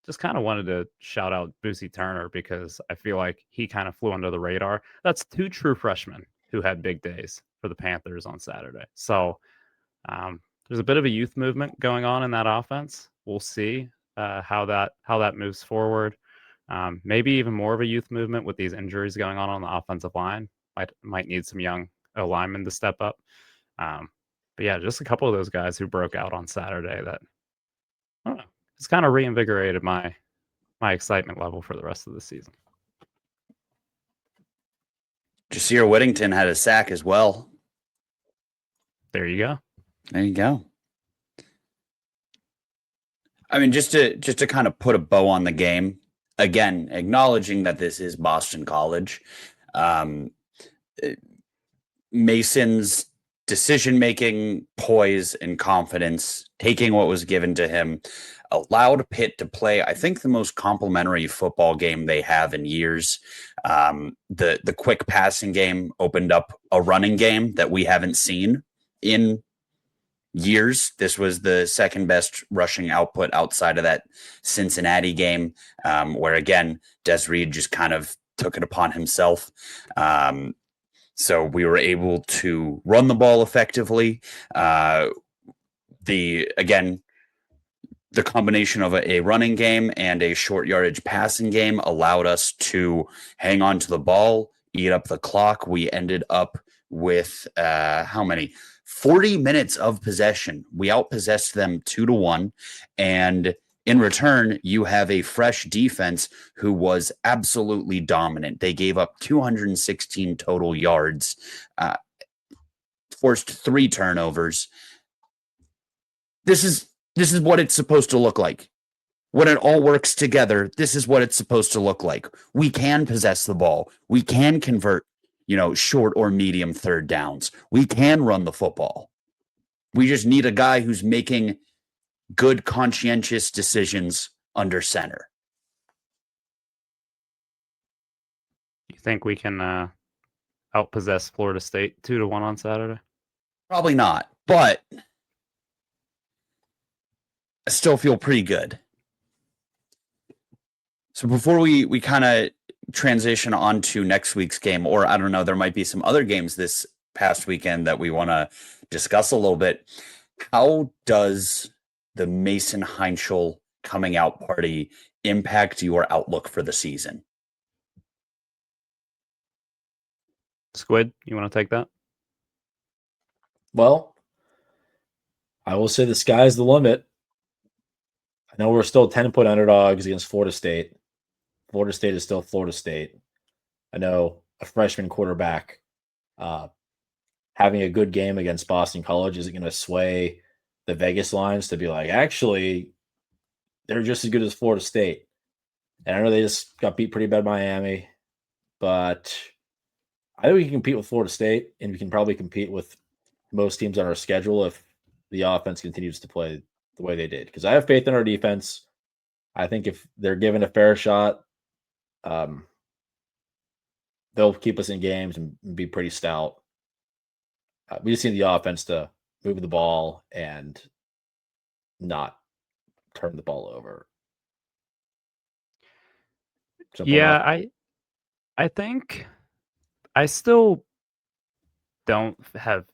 just kind of wanted to shout out Boosie Turner because I feel like he kind of flew under the radar. That's 2 true freshmen who had big days for the Panthers on Saturday. So there's a bit of a youth movement going on in that offense. We'll see how that moves forward. Maybe even more of a youth movement with these injuries going on the offensive line. Might need some young linemen to step up. But yeah, just a couple of those guys who broke out on Saturday that, I don't know, it's kind of reinvigorated my excitement level for the rest of the season. Jasir Whittington had a sack as well. There you go. There you go. I mean, just to kind of put a bow on the game, again, acknowledging that this is Boston College, Mason's decision-making, poise, and confidence, taking what was given to him, allowed Pitt to play, I think, the most complimentary football game they have in years. The quick passing game opened up a running game that we haven't seen in years. This was the second best rushing output outside of that Cincinnati game, where, again, Des Reed just kind of took it upon himself. So we were able to run the ball effectively. The combination of a running game and a short yardage passing game allowed us to hang on to the ball, eat up the clock. We ended up with how many? 40 minutes of possession. We outpossessed them 2-1. And in return, you have a fresh defense who was absolutely dominant. They gave up 216 total yards, forced 3 turnovers. This is what it's supposed to look like. When it all works together, this is what it's supposed to look like. We can possess the ball. We can convert, short or medium third downs. We can run the football. We just need a guy who's making good, conscientious decisions under center. You think we can outpossess Florida State 2-1 on Saturday? Probably not, but I still feel pretty good. So before we kind of transition on to next week's game, or I don't know, there might be some other games this past weekend that we want to discuss a little bit. How does the Mason Heintschel coming out party impact your outlook for the season? Squid, you want to take that? Well, I will say the sky's the limit. I know we're still 10-point underdogs against Florida State. Florida State is still Florida State. I know a freshman quarterback having a good game against Boston College isn't going to sway the Vegas lines to be like, actually, they're just as good as Florida State. And I know they just got beat pretty bad by Miami, but I think we can compete with Florida State, and we can probably compete with most teams on our schedule if the offense continues to play the way they did. Because I have faith in our defense. I think if they're given a fair shot, they'll keep us in games and be pretty stout. We just need the offense to move the ball and not turn the ball over. Simple enough. I think I still don't have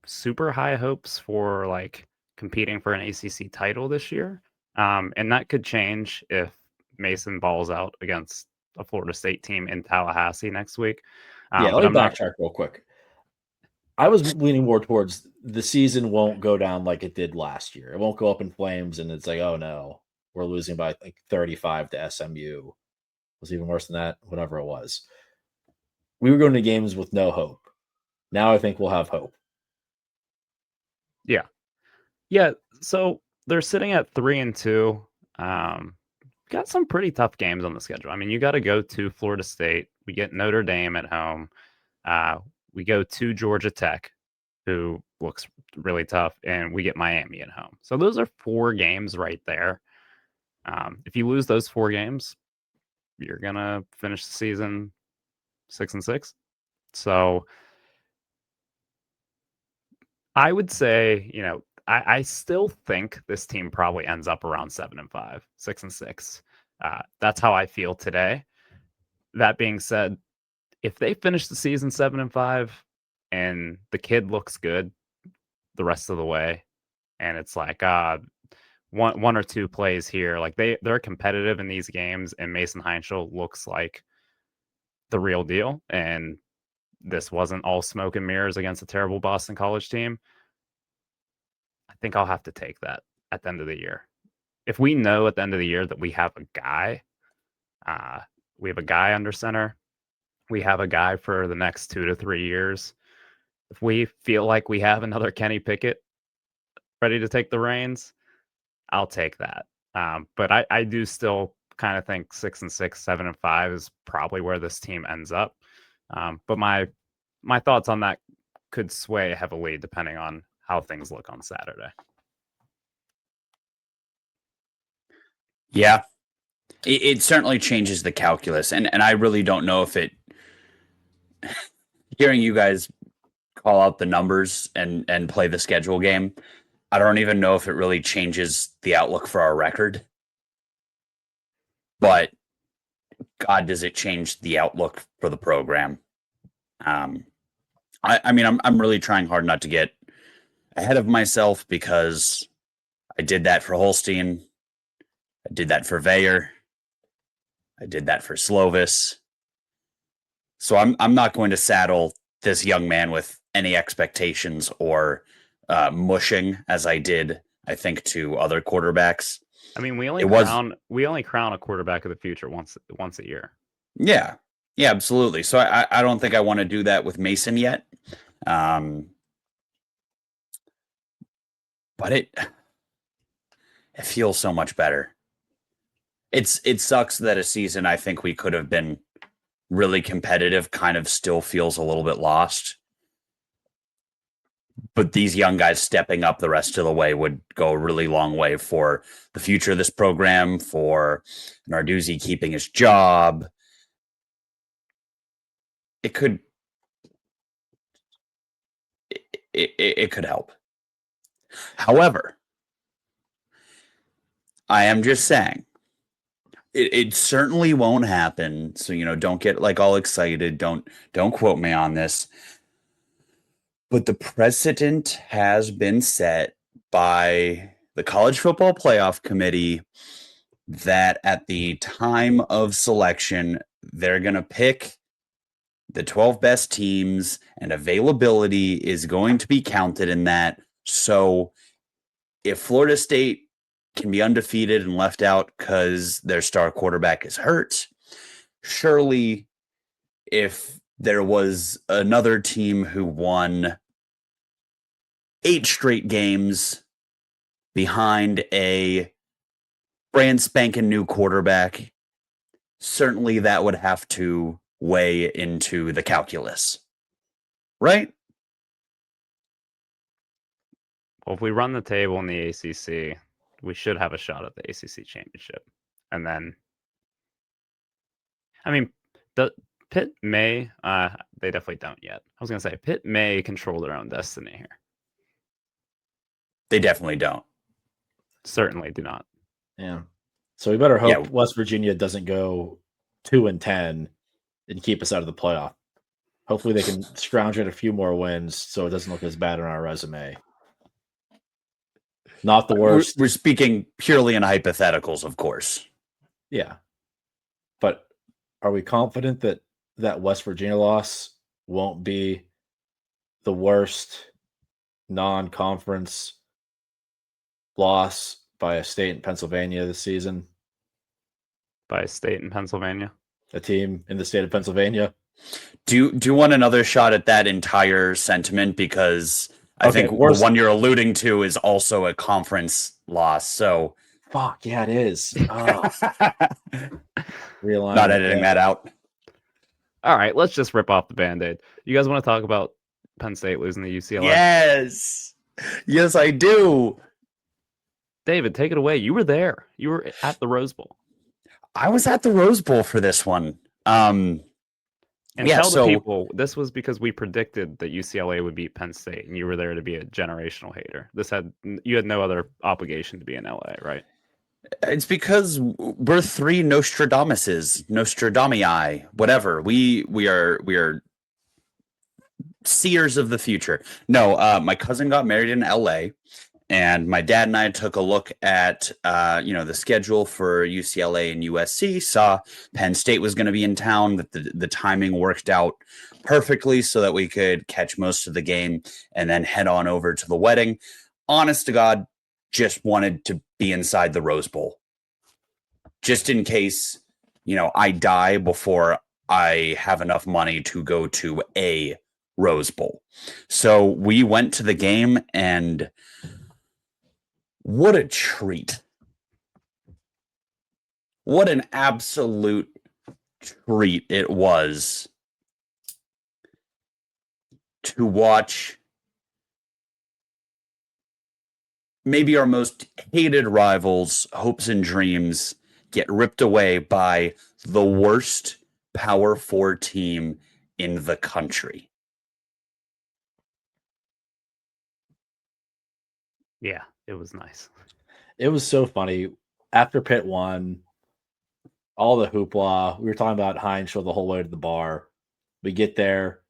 super high hopes for like competing for an ACC title this year. And that could change if Mason balls out against a Florida State team in Tallahassee next week. Let but me I'm not. backtrack real quick. I was leaning more towards the season won't go down like it did last year. It won't go up in flames, and it's like, oh no, we're losing by like 35 to SMU. It was even worse than that, whatever it was. We were going to games with no hope. Now I think we'll have hope. Yeah. So they're sitting at 3-2. Got some pretty tough games on the schedule. I mean, you got to go to Florida State. We get Notre Dame at home. We go to Georgia Tech, who looks really tough, and we get Miami at home. So those are 4 games right there. If you lose those 4 games, you're gonna finish the season 6-6. So I would say, I still think this team probably ends up around 7-5, 6-6. That's how I feel today. That being said, if they finish the season 7-5 and the kid looks good the rest of the way, and it's like one or two plays here, like they're competitive in these games, and Mason Heintschel looks like the real deal, and this wasn't all smoke and mirrors against a terrible Boston College team, I think I'll have to take that at the end of the year. If we know at the end of the year that we have a guy under center, we have a guy for the next 2 to 3 years. If we feel like we have another Kenny Pickett ready to take the reins, I'll take that. But I do still kind of think 6-6, 7-5 is probably where this team ends up. But my thoughts on that could sway heavily depending on how things look on Saturday. Yeah, it certainly changes the calculus. And I really don't know if it, hearing you guys call out the numbers and play the schedule game, I don't even know if it really changes the outlook for our record. But God, does it change the outlook for the program? I mean, I'm really trying hard not to get ahead of myself because I did that for Holstein. I did that for Veyer. I did that for Slovis. So I'm not going to saddle this young man with any expectations or mushing as I did, I think, to other quarterbacks. I mean, we It only was crown a quarterback of the future once a year. Yeah, absolutely. So I don't think I want to do that with Mason yet. But it feels so much better. It sucks that a season I think we could have been really competitive kind of still feels a little bit lost. But these young guys stepping up the rest of the way would go a really long way for the future of this program, for Narduzzi keeping his job. It could it could help. However, I am just saying it certainly won't happen. So, don't get like all excited. Don't quote me on this. But the precedent has been set by the College Football Playoff Committee that at the time of selection, they're going to pick the 12 best teams, and availability is going to be counted in that. So if Florida State can be undefeated and left out because their star quarterback is hurt, surely if there was another team who won 8 straight games behind a brand spanking new quarterback, certainly that would have to weigh into the calculus, right? Well, if we run the table in the ACC, we should have a shot at the ACC championship. And then, I mean, the Pitt may, they definitely don't yet. I was going to say, Pitt may control their own destiny here. They definitely don't. Certainly do not. Yeah. So we better hope West Virginia doesn't go 2-10 and keep us out of the playoff. Hopefully they can scrounge in a few more wins so it doesn't look as bad on our resume. Not the worst. We're speaking purely in hypotheticals, of course. Yeah. But are we confident that that West Virginia loss won't be the worst non-conference loss by a state in Pennsylvania this season? By a state in Pennsylvania? A team in the state of Pennsylvania? Do you want another shot at that entire sentiment? Because I think the one you're alluding to is also a conference loss. So fuck yeah, it is. Oh. Not editing that out. All right, let's just rip off the Band-Aid. You guys want to talk about Penn State losing to UCLA? Yes, I do. David, take it away. You were there. You were at the Rose Bowl. I was at the Rose Bowl for this one. And tell the people, this was because we predicted that UCLA would beat Penn State, and you were there to be a generational hater. You had no other obligation to be in LA, right? It's because we're 3 Nostradamii, whatever. We are seers of the future. No, my cousin got married in LA, and my dad and I took a look at the schedule for UCLA and USC, saw Penn State was going to be in town, that the timing worked out perfectly so that we could catch most of the game and then head on over to the wedding. Honest to God, just wanted to be inside the Rose Bowl. Just in case, I die before I have enough money to go to a Rose Bowl. So we went to the game, and what a treat. What an absolute treat it was to watch maybe our most hated rivals' hopes and dreams get ripped away by the worst Power 4 team in the country. Yeah, it was nice. It was so funny. After Pitt won, all the hoopla, we were talking about Heintschel the whole way to the bar. We get there.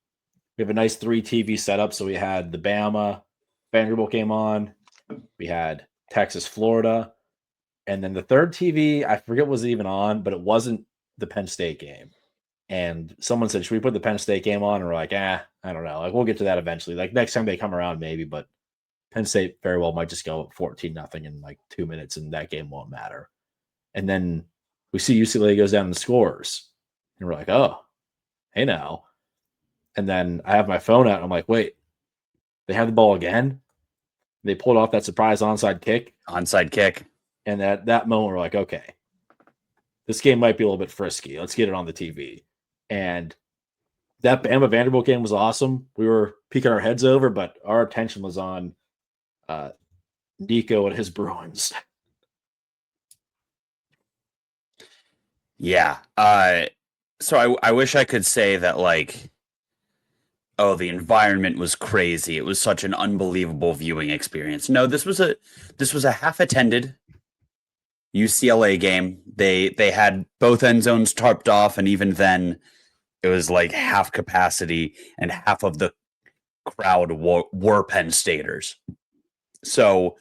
We have a nice 3 TV setup. So we had the Bama, Vanderbilt game on. We had Texas, Florida. And then the third TV, I forget what was even on, but it wasn't the Penn State game. And someone said, should we put the Penn State game on? And we're like, I don't know. Like, we'll get to that eventually. Like, next time they come around, maybe. But Penn State very well might just go 14-0 in like 2 minutes, and that game won't matter. And then we see UCLA goes down and scores. And we're like, oh, hey now. And then I have my phone out. And I'm like, wait, they have the ball again? They pulled off that surprise onside kick. Onside kick. And at that moment, we're like, okay, this game might be a little bit frisky. Let's get it on the TV. And that Bama Vanderbilt game was awesome. We were peeking our heads over, but our attention was on Nico and his Bruins. Yeah. So I wish I could say that, like, oh, the environment was crazy. It was such an unbelievable viewing experience. No, this was a half attended UCLA game. They had both end zones tarped off, and even then it was like half capacity, and half of the crowd were Penn Staters. So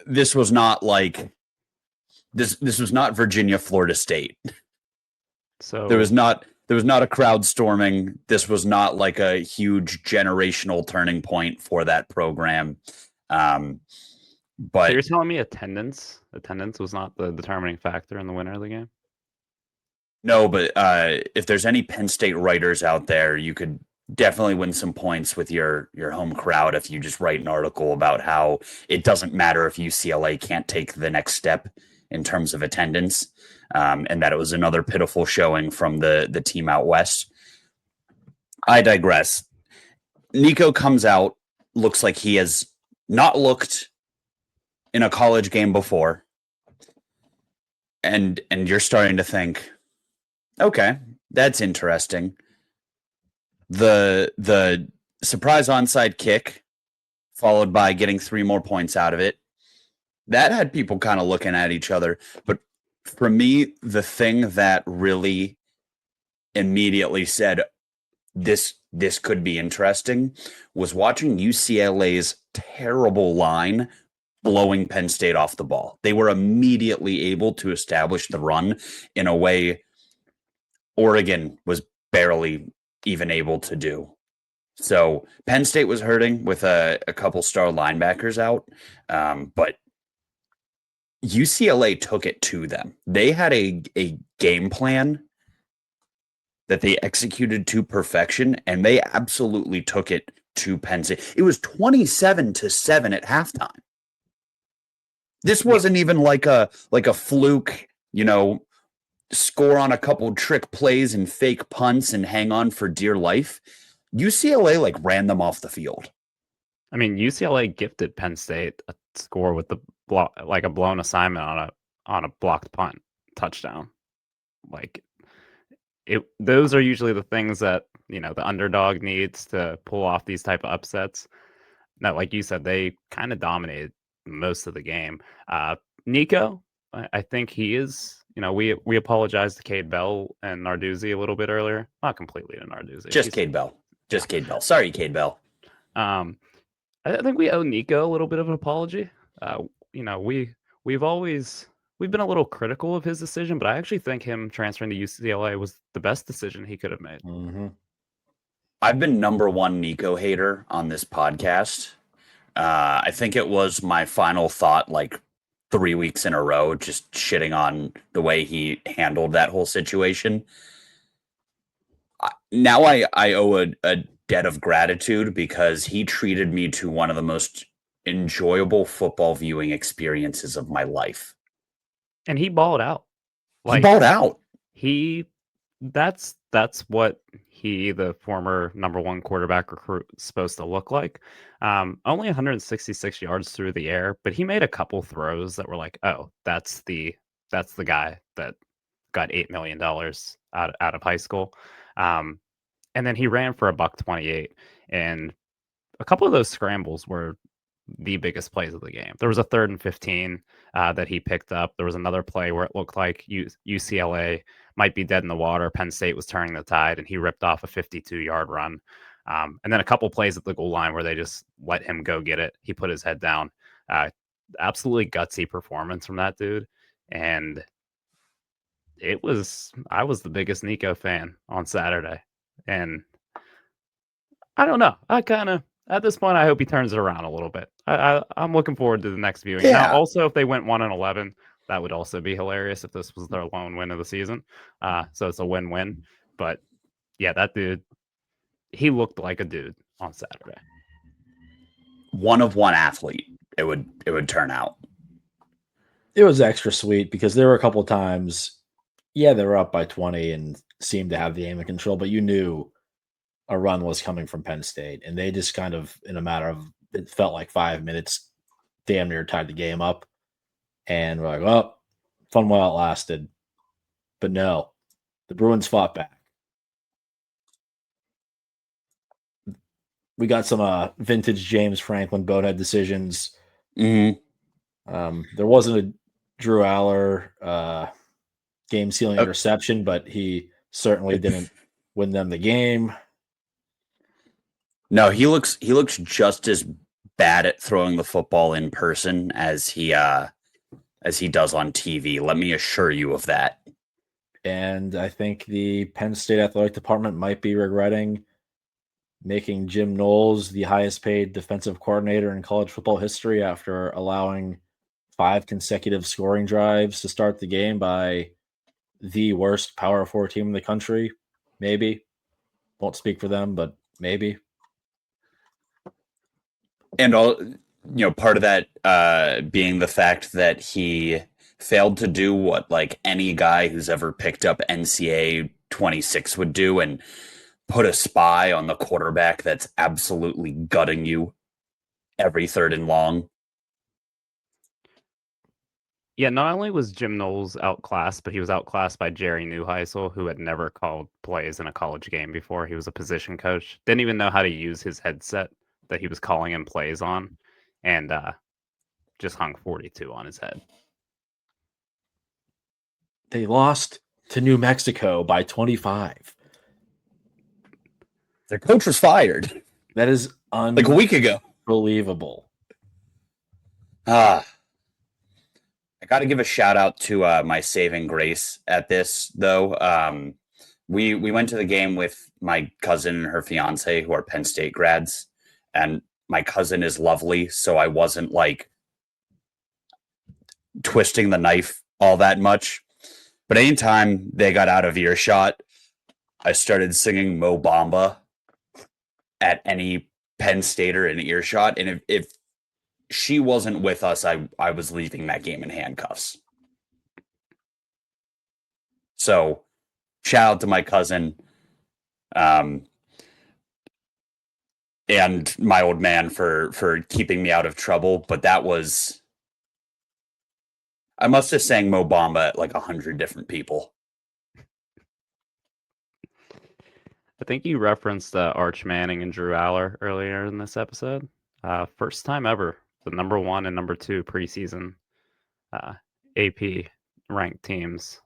this was not like this was not Virginia, Florida State. So There was not a crowd storming. This was not like a huge generational turning point for that program. so But you're telling me attendance was not the determining factor in the winner of the game? no, but if there's any Penn State writers out there, you could definitely win some points with your home crowd if you just write an article about how it doesn't matter if UCLA can't take the next step in terms of attendance, and that it was another pitiful showing from the team out west. I digress. Nico comes out, looks like he has not looked in a college game before, and you're starting to think, okay, that's interesting. The surprise onside kick, followed by getting 3 more points out of it, that had people kind of looking at each other. But for me, the thing that really immediately said this could be interesting was watching UCLA's terrible line blowing Penn State off the ball. They were immediately able to establish the run in a way Oregon was barely even able to do. So Penn State was hurting with a couple star linebackers out, but UCLA took it to them. They had a game plan that they executed to perfection, and they absolutely took it to Penn State. It was 27-7 at halftime. This wasn't even like a fluke, score on a couple trick plays and fake punts and hang on for dear life. UCLA ran them off the field. I mean, UCLA gifted Penn State a score with a blown assignment on a blocked punt touchdown. Those are usually the things that the underdog needs to pull off these type of upsets. Now, like you said, they kind of dominated most of the game. Nico, I think he is. We apologized to Cade Bell and Narduzzi a little bit earlier. Not completely to Narduzzi. Just Cade Bell. Sorry, Cade Bell. I think we owe Nico a little bit of an apology. We've been a little critical of his decision, but I actually think him transferring to UCLA was the best decision he could have made. Mm-hmm. I've been number one Nico hater on this podcast. I think it was my final thought 3 weeks in a row, just shitting on the way he handled that whole situation. Now I owe a debt of gratitude because he treated me to one of the most enjoyable football viewing experiences of my life. And he balled out. He balled out. That's what the former number one quarterback recruit is supposed to look like. Only 166 yards through the air, but he made a couple throws that were like, oh, that's the guy that got $8 million out of high school. And then he ran for $128, and a couple of those scrambles were the biggest plays of the game. There was a 3rd and 15 that he picked up. There was another play where it looked like UCLA might be dead in the water. Penn State was turning the tide, and he ripped off a 52-yard run. And then a couple plays at the goal line where they just let him go get it. He put his head down. Absolutely gutsy performance from that dude. And I was the biggest Nico fan on Saturday, and I don't know. At this point, I hope he turns it around a little bit. I'm looking forward to the next viewing. Now, Yeah. also, if they went 1-11, that would also be hilarious if this was their lone win of the season. So it's a win-win. But yeah, that dude, he looked like a dude on Saturday. One of one athlete, it would turn out. It was extra sweet because there were a couple times, yeah, they were up by 20 and seemed to have the aim and control, but you knew a run was coming from Penn State, and they just kind of, in a matter of, it felt like 5 minutes, damn near tied the game up. And we're like, well, fun while it lasted. But no, the Bruins fought back. We got some vintage James Franklin bonehead decisions. Mm-hmm. There wasn't a Drew Aller game-sealing interception, but he certainly didn't win them the game. No, he looks just as bad at throwing the football in person as he does on TV. Let me assure you of that. And I think the Penn State athletic department might be regretting making Jim Knowles the highest paid defensive coordinator in college football history after allowing 5 consecutive scoring drives to start the game by the worst Power 4 team in the country. Maybe. Won't speak for them, but maybe. And part of that being the fact that he failed to do what like any guy who's ever picked up NCAA 26 would do, and put a spy on the quarterback that's absolutely gutting you every 3rd and long. Yeah, not only was Jim Knowles outclassed, but he was outclassed by Jerry Neuheisel, who had never called plays in a college game before. He was a position coach. Didn't even know how to use his headset that he was calling in plays on, and just hung 42 on his head. They lost to New Mexico by 25. Their coach was fired. That is like a week ago. Unbelievable. I got to give a shout out to my saving grace at this, though. We went to the game with my cousin and her fiance, who are Penn State grads, and my cousin is lovely, so I wasn't like twisting the knife all that much. But anytime they got out of earshot, I started singing Mo Bamba at any Penn Stater in earshot, and if she wasn't with us, I was leaving that game in handcuffs. So, shout out to my cousin, and my old man for keeping me out of trouble. But that was, I must have sang Mo Bamba at like 100 different people. I think you referenced Arch Manning and Drew Aller earlier in this episode. First time ever, the number 1 and number 2 preseason AP ranked teams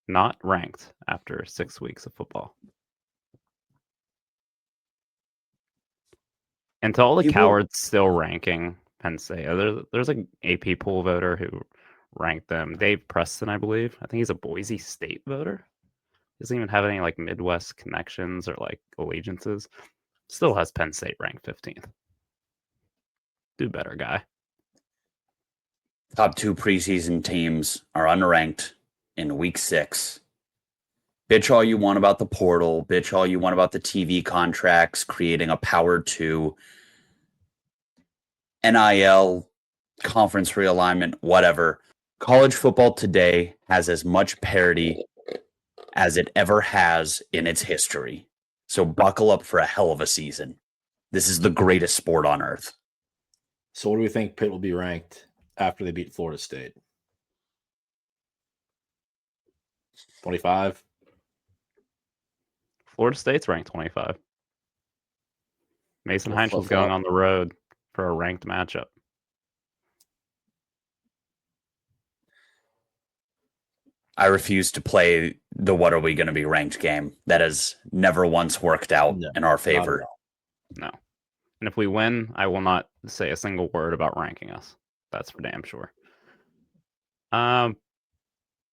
not ranked after 6 weeks of football. And to all the cowards still ranking Penn State, there's an AP poll voter who ranked them. Dave Preston, I believe. I think he's a Boise State voter. Doesn't even have any like Midwest connections or like allegiances. Still has Penn State ranked 15th. Do better, guy. Top 2 preseason teams are unranked in week 6. Bitch all you want about the portal. Bitch all you want about the TV contracts, creating a Power 2, NIL, conference realignment, whatever. College football today has as much parity as it ever has in its history. So buckle up for a hell of a season. This is the greatest sport on earth. So what do we think Pitt will be ranked after they beat Florida State? 25? Florida State's ranked 25. Mason Heintschel's going on the road for a ranked matchup. I refuse to play the what are we going to be ranked game. That has never once worked out in our favor. No. And if we win, I will not say a single word about ranking us. That's for damn sure.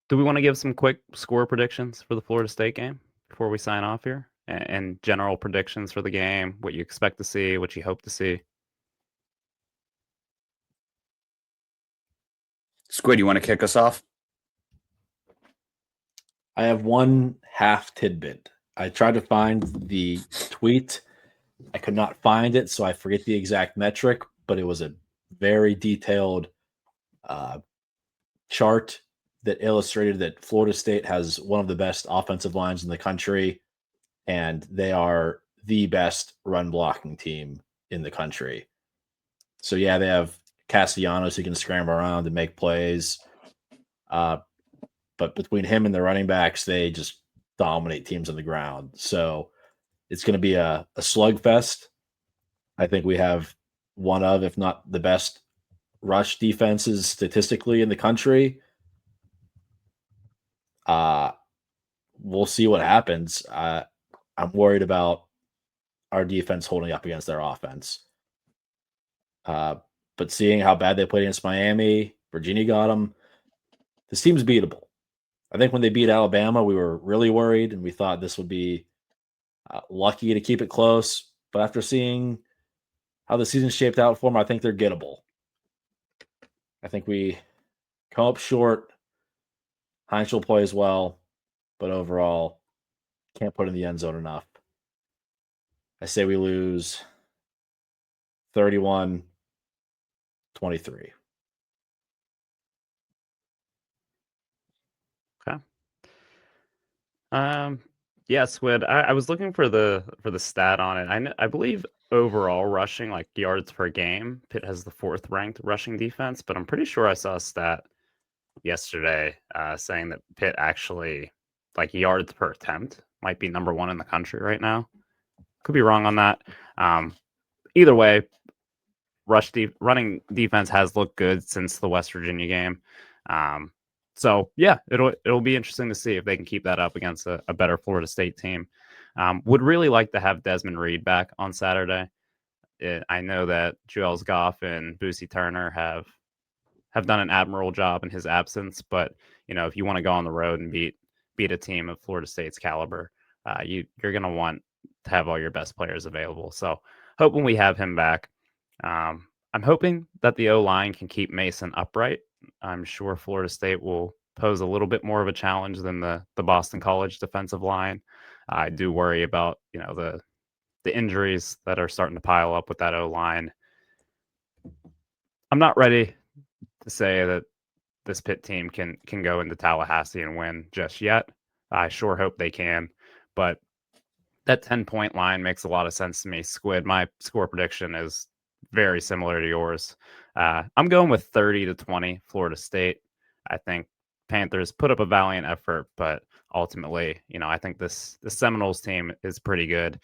Do we want to give some quick score predictions for the Florida State game before we sign off here? And general predictions for the game, what you expect to see, what you hope to see? Squid, you want to kick us off? I have one half tidbit. I tried to find the tweet. I could not find it, so I forget the exact metric, but it was a very detailed chart that illustrated that Florida State has one of the best offensive lines in the country, and they are the best run blocking team in the country. So, yeah, they have Castellanos who can scramble around and make plays. But between him and the running backs, they just dominate teams on the ground. So it's going to be a slugfest. I think we have one of, if not the best, rush defenses statistically in the country. We'll see what happens. I'm worried about our defense holding up against their offense. But seeing how bad they played against Miami, Virginia got them. This team's beatable. I think when they beat Alabama, we were really worried, and we thought this would be lucky to keep it close. But after seeing how the season shaped out for them, I think they're gettable. I think we come up short. Heintschel plays well, but overall, can't put in the end zone enough. I say we lose 31-23. Okay. Yeah, Squid. I was looking for the stat on it. I believe overall rushing, like yards per game, Pitt has the 4th ranked rushing defense, but I'm pretty sure I saw a stat yesterday saying that Pitt actually, like, yards per attempt might be number 1 in the country right now. Could be wrong on that. Either way, running defense has looked good since the West Virginia game. So yeah, it'll be interesting to see if they can keep that up against a better Florida State team. Would really like to have Desmond Reed back on Saturday. I know that Juelz Goff and Boosie Turner have done an admirable job in his absence, but if you want to go on the road and beat a team of Florida State's caliber, you're going to want to have all your best players available. So hoping we have him back. I'm hoping that the O-line can keep Mason upright. I'm sure Florida State will pose a little bit more of a challenge than the Boston College defensive line. I do worry about, the injuries that are starting to pile up with that O-line. I'm not ready to say that this Pitt team can go into Tallahassee and win just yet. I sure hope they can, but that 10-point line makes a lot of sense to me. Squid, my score prediction is very similar to yours. I'm going with 30-20 Florida State. I think Panthers put up a valiant effort, but ultimately, I think the Seminoles team is pretty good.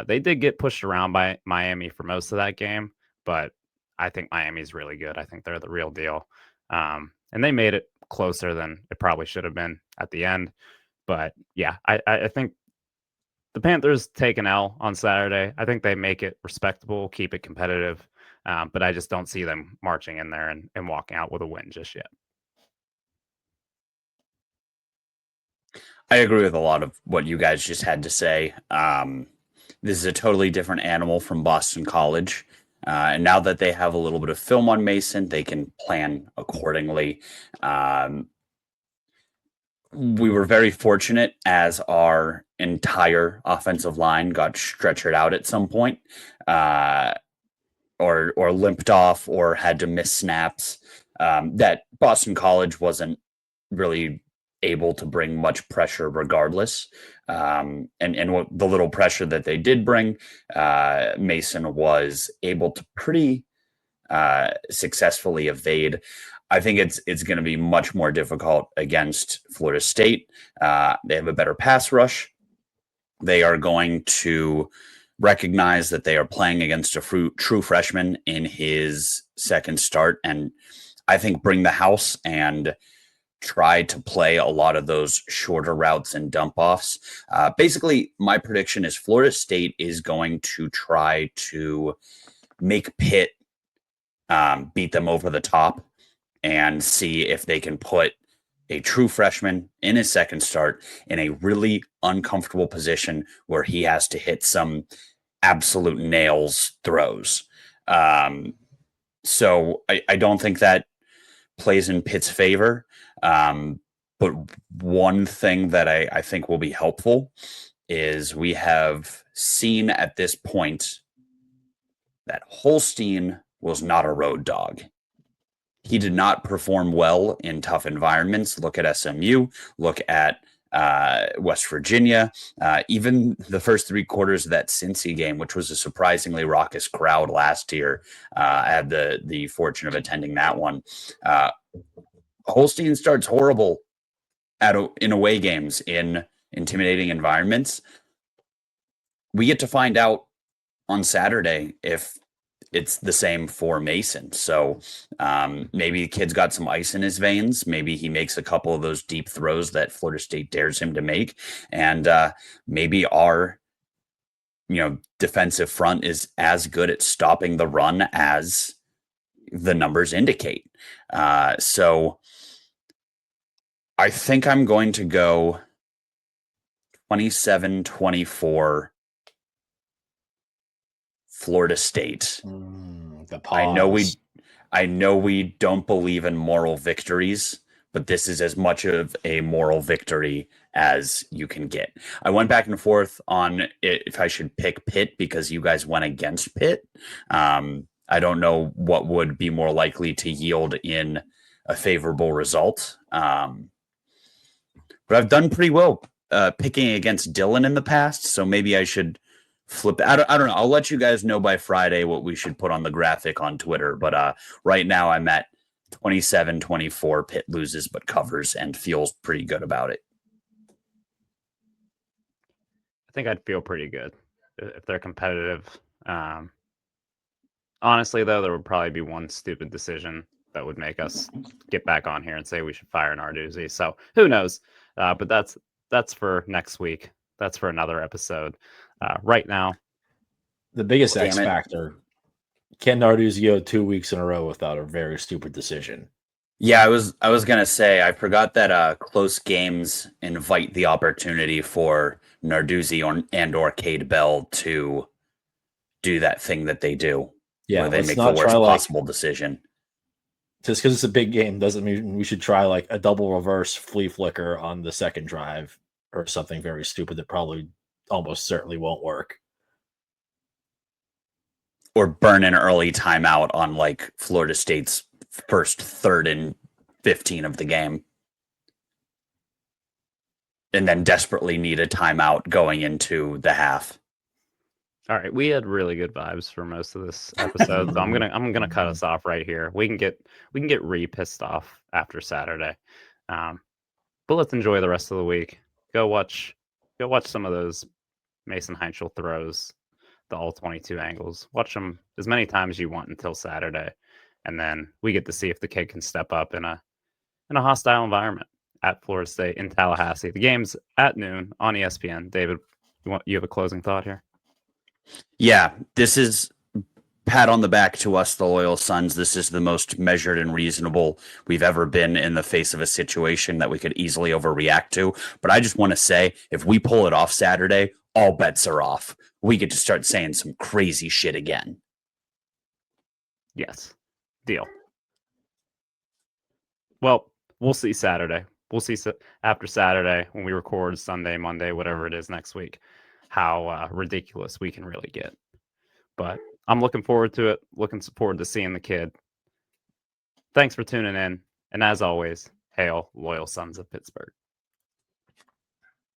They did get pushed around by Miami for most of that game, but I think Miami's really good. I think they're the real deal. And they made it closer than it probably should have been at the end. But yeah, I think the Panthers take an L on Saturday. I think they make it respectable, keep it competitive, but I just don't see them marching in there and walking out with a win just yet. I agree with a lot of what you guys just had to say. This is a totally different animal from Boston College. And now that they have a little bit of film on Mason, they can plan accordingly. We were very fortunate as our entire offensive line got stretchered out at some point, or limped off or had to miss snaps. That Boston College wasn't really able to bring much pressure regardless. And what the little pressure that they did bring, Mason was able to pretty successfully evade. I think it's going to be much more difficult against Florida State. They have a better pass rush. They are going to recognize that they are playing against a true freshman in his second start, and I think bring the house and try to play a lot of those shorter routes and dump offs. Basically, my prediction is Florida State is going to try to make Pitt beat them over the top and see if they can put a true freshman in his second start in a really uncomfortable position where he has to hit some absolute nails throws. So I don't think that plays in Pitt's favor. But one thing that I think will be helpful is we have seen at this point that Holstein was not a road dog. He did not perform well in tough environments. Look at SMU, look at West Virginia, even the first 3 quarters of that Cincy game, which was a surprisingly raucous crowd last year. I had the fortune of attending that one. Holstein starts horrible in away games in intimidating environments. We get to find out on Saturday if it's the same for Mason. So maybe the kid's got some ice in his veins. Maybe he makes a couple of those deep throws that Florida State dares him to make. And maybe our defensive front is as good at stopping the run as the numbers indicate. So I think I'm going to go 27-24 Florida State. The pause. I know we don't believe in moral victories, but this is as much of a moral victory as you can get. I went back and forth on if I should pick Pitt because you guys went against Pitt. I don't know what would be more likely to yield in a favorable result. But I've done pretty well picking against Dylan in the past, so maybe I should flip. I don't know. I'll let you guys know by Friday what we should put on the graphic on Twitter. But right now I'm at 27-24. Pitt loses but covers and feels pretty good about it. I think I'd feel pretty good if they're competitive. Honestly, though, there would probably be one stupid decision that would make us get back on here and say we should fire Narduzzi. So who knows? But that's for next week. That's for another episode. Right now, the biggest X factor: can Narduzzi go 2 weeks in a row without a very stupid decision? Yeah, I was gonna say I forgot that close games invite the opportunity for Narduzzi or Cade Bell to do that thing that they do. Yeah, where they make the worst possible decision. Just because it's a big game doesn't mean we should try like a double reverse flea flicker on the second drive or something very stupid that probably almost certainly won't work. Or burn an early timeout on like Florida State's first 3rd and 15 of the game. And then desperately need a timeout going into the half. All right, we had really good vibes for most of this episode, so I'm gonna cut us off right here. We can get pissed off after Saturday, but let's enjoy the rest of the week. Go watch some of those Mason Heintschel throws, the all 22 angles. Watch them as many times as you want until Saturday, and then we get to see if the kid can step up in a hostile environment at Florida State in Tallahassee. The game's at noon on ESPN. David, you have a closing thought here? Yeah, this is pat on the back to us, the loyal Sons. This is the most measured and reasonable we've ever been in the face of a situation that we could easily overreact to. But I just want to say, if we pull it off Saturday, all bets are off. We get to start saying some crazy shit again. Yes. Deal. Well, we'll see Saturday. We'll see after Saturday when we record Sunday, Monday, whatever it is next week, how ridiculous we can really get. But I'm looking forward to it. Looking forward to seeing the kid. Thanks for tuning in. And as always, hail, loyal Sons of Pittsburgh.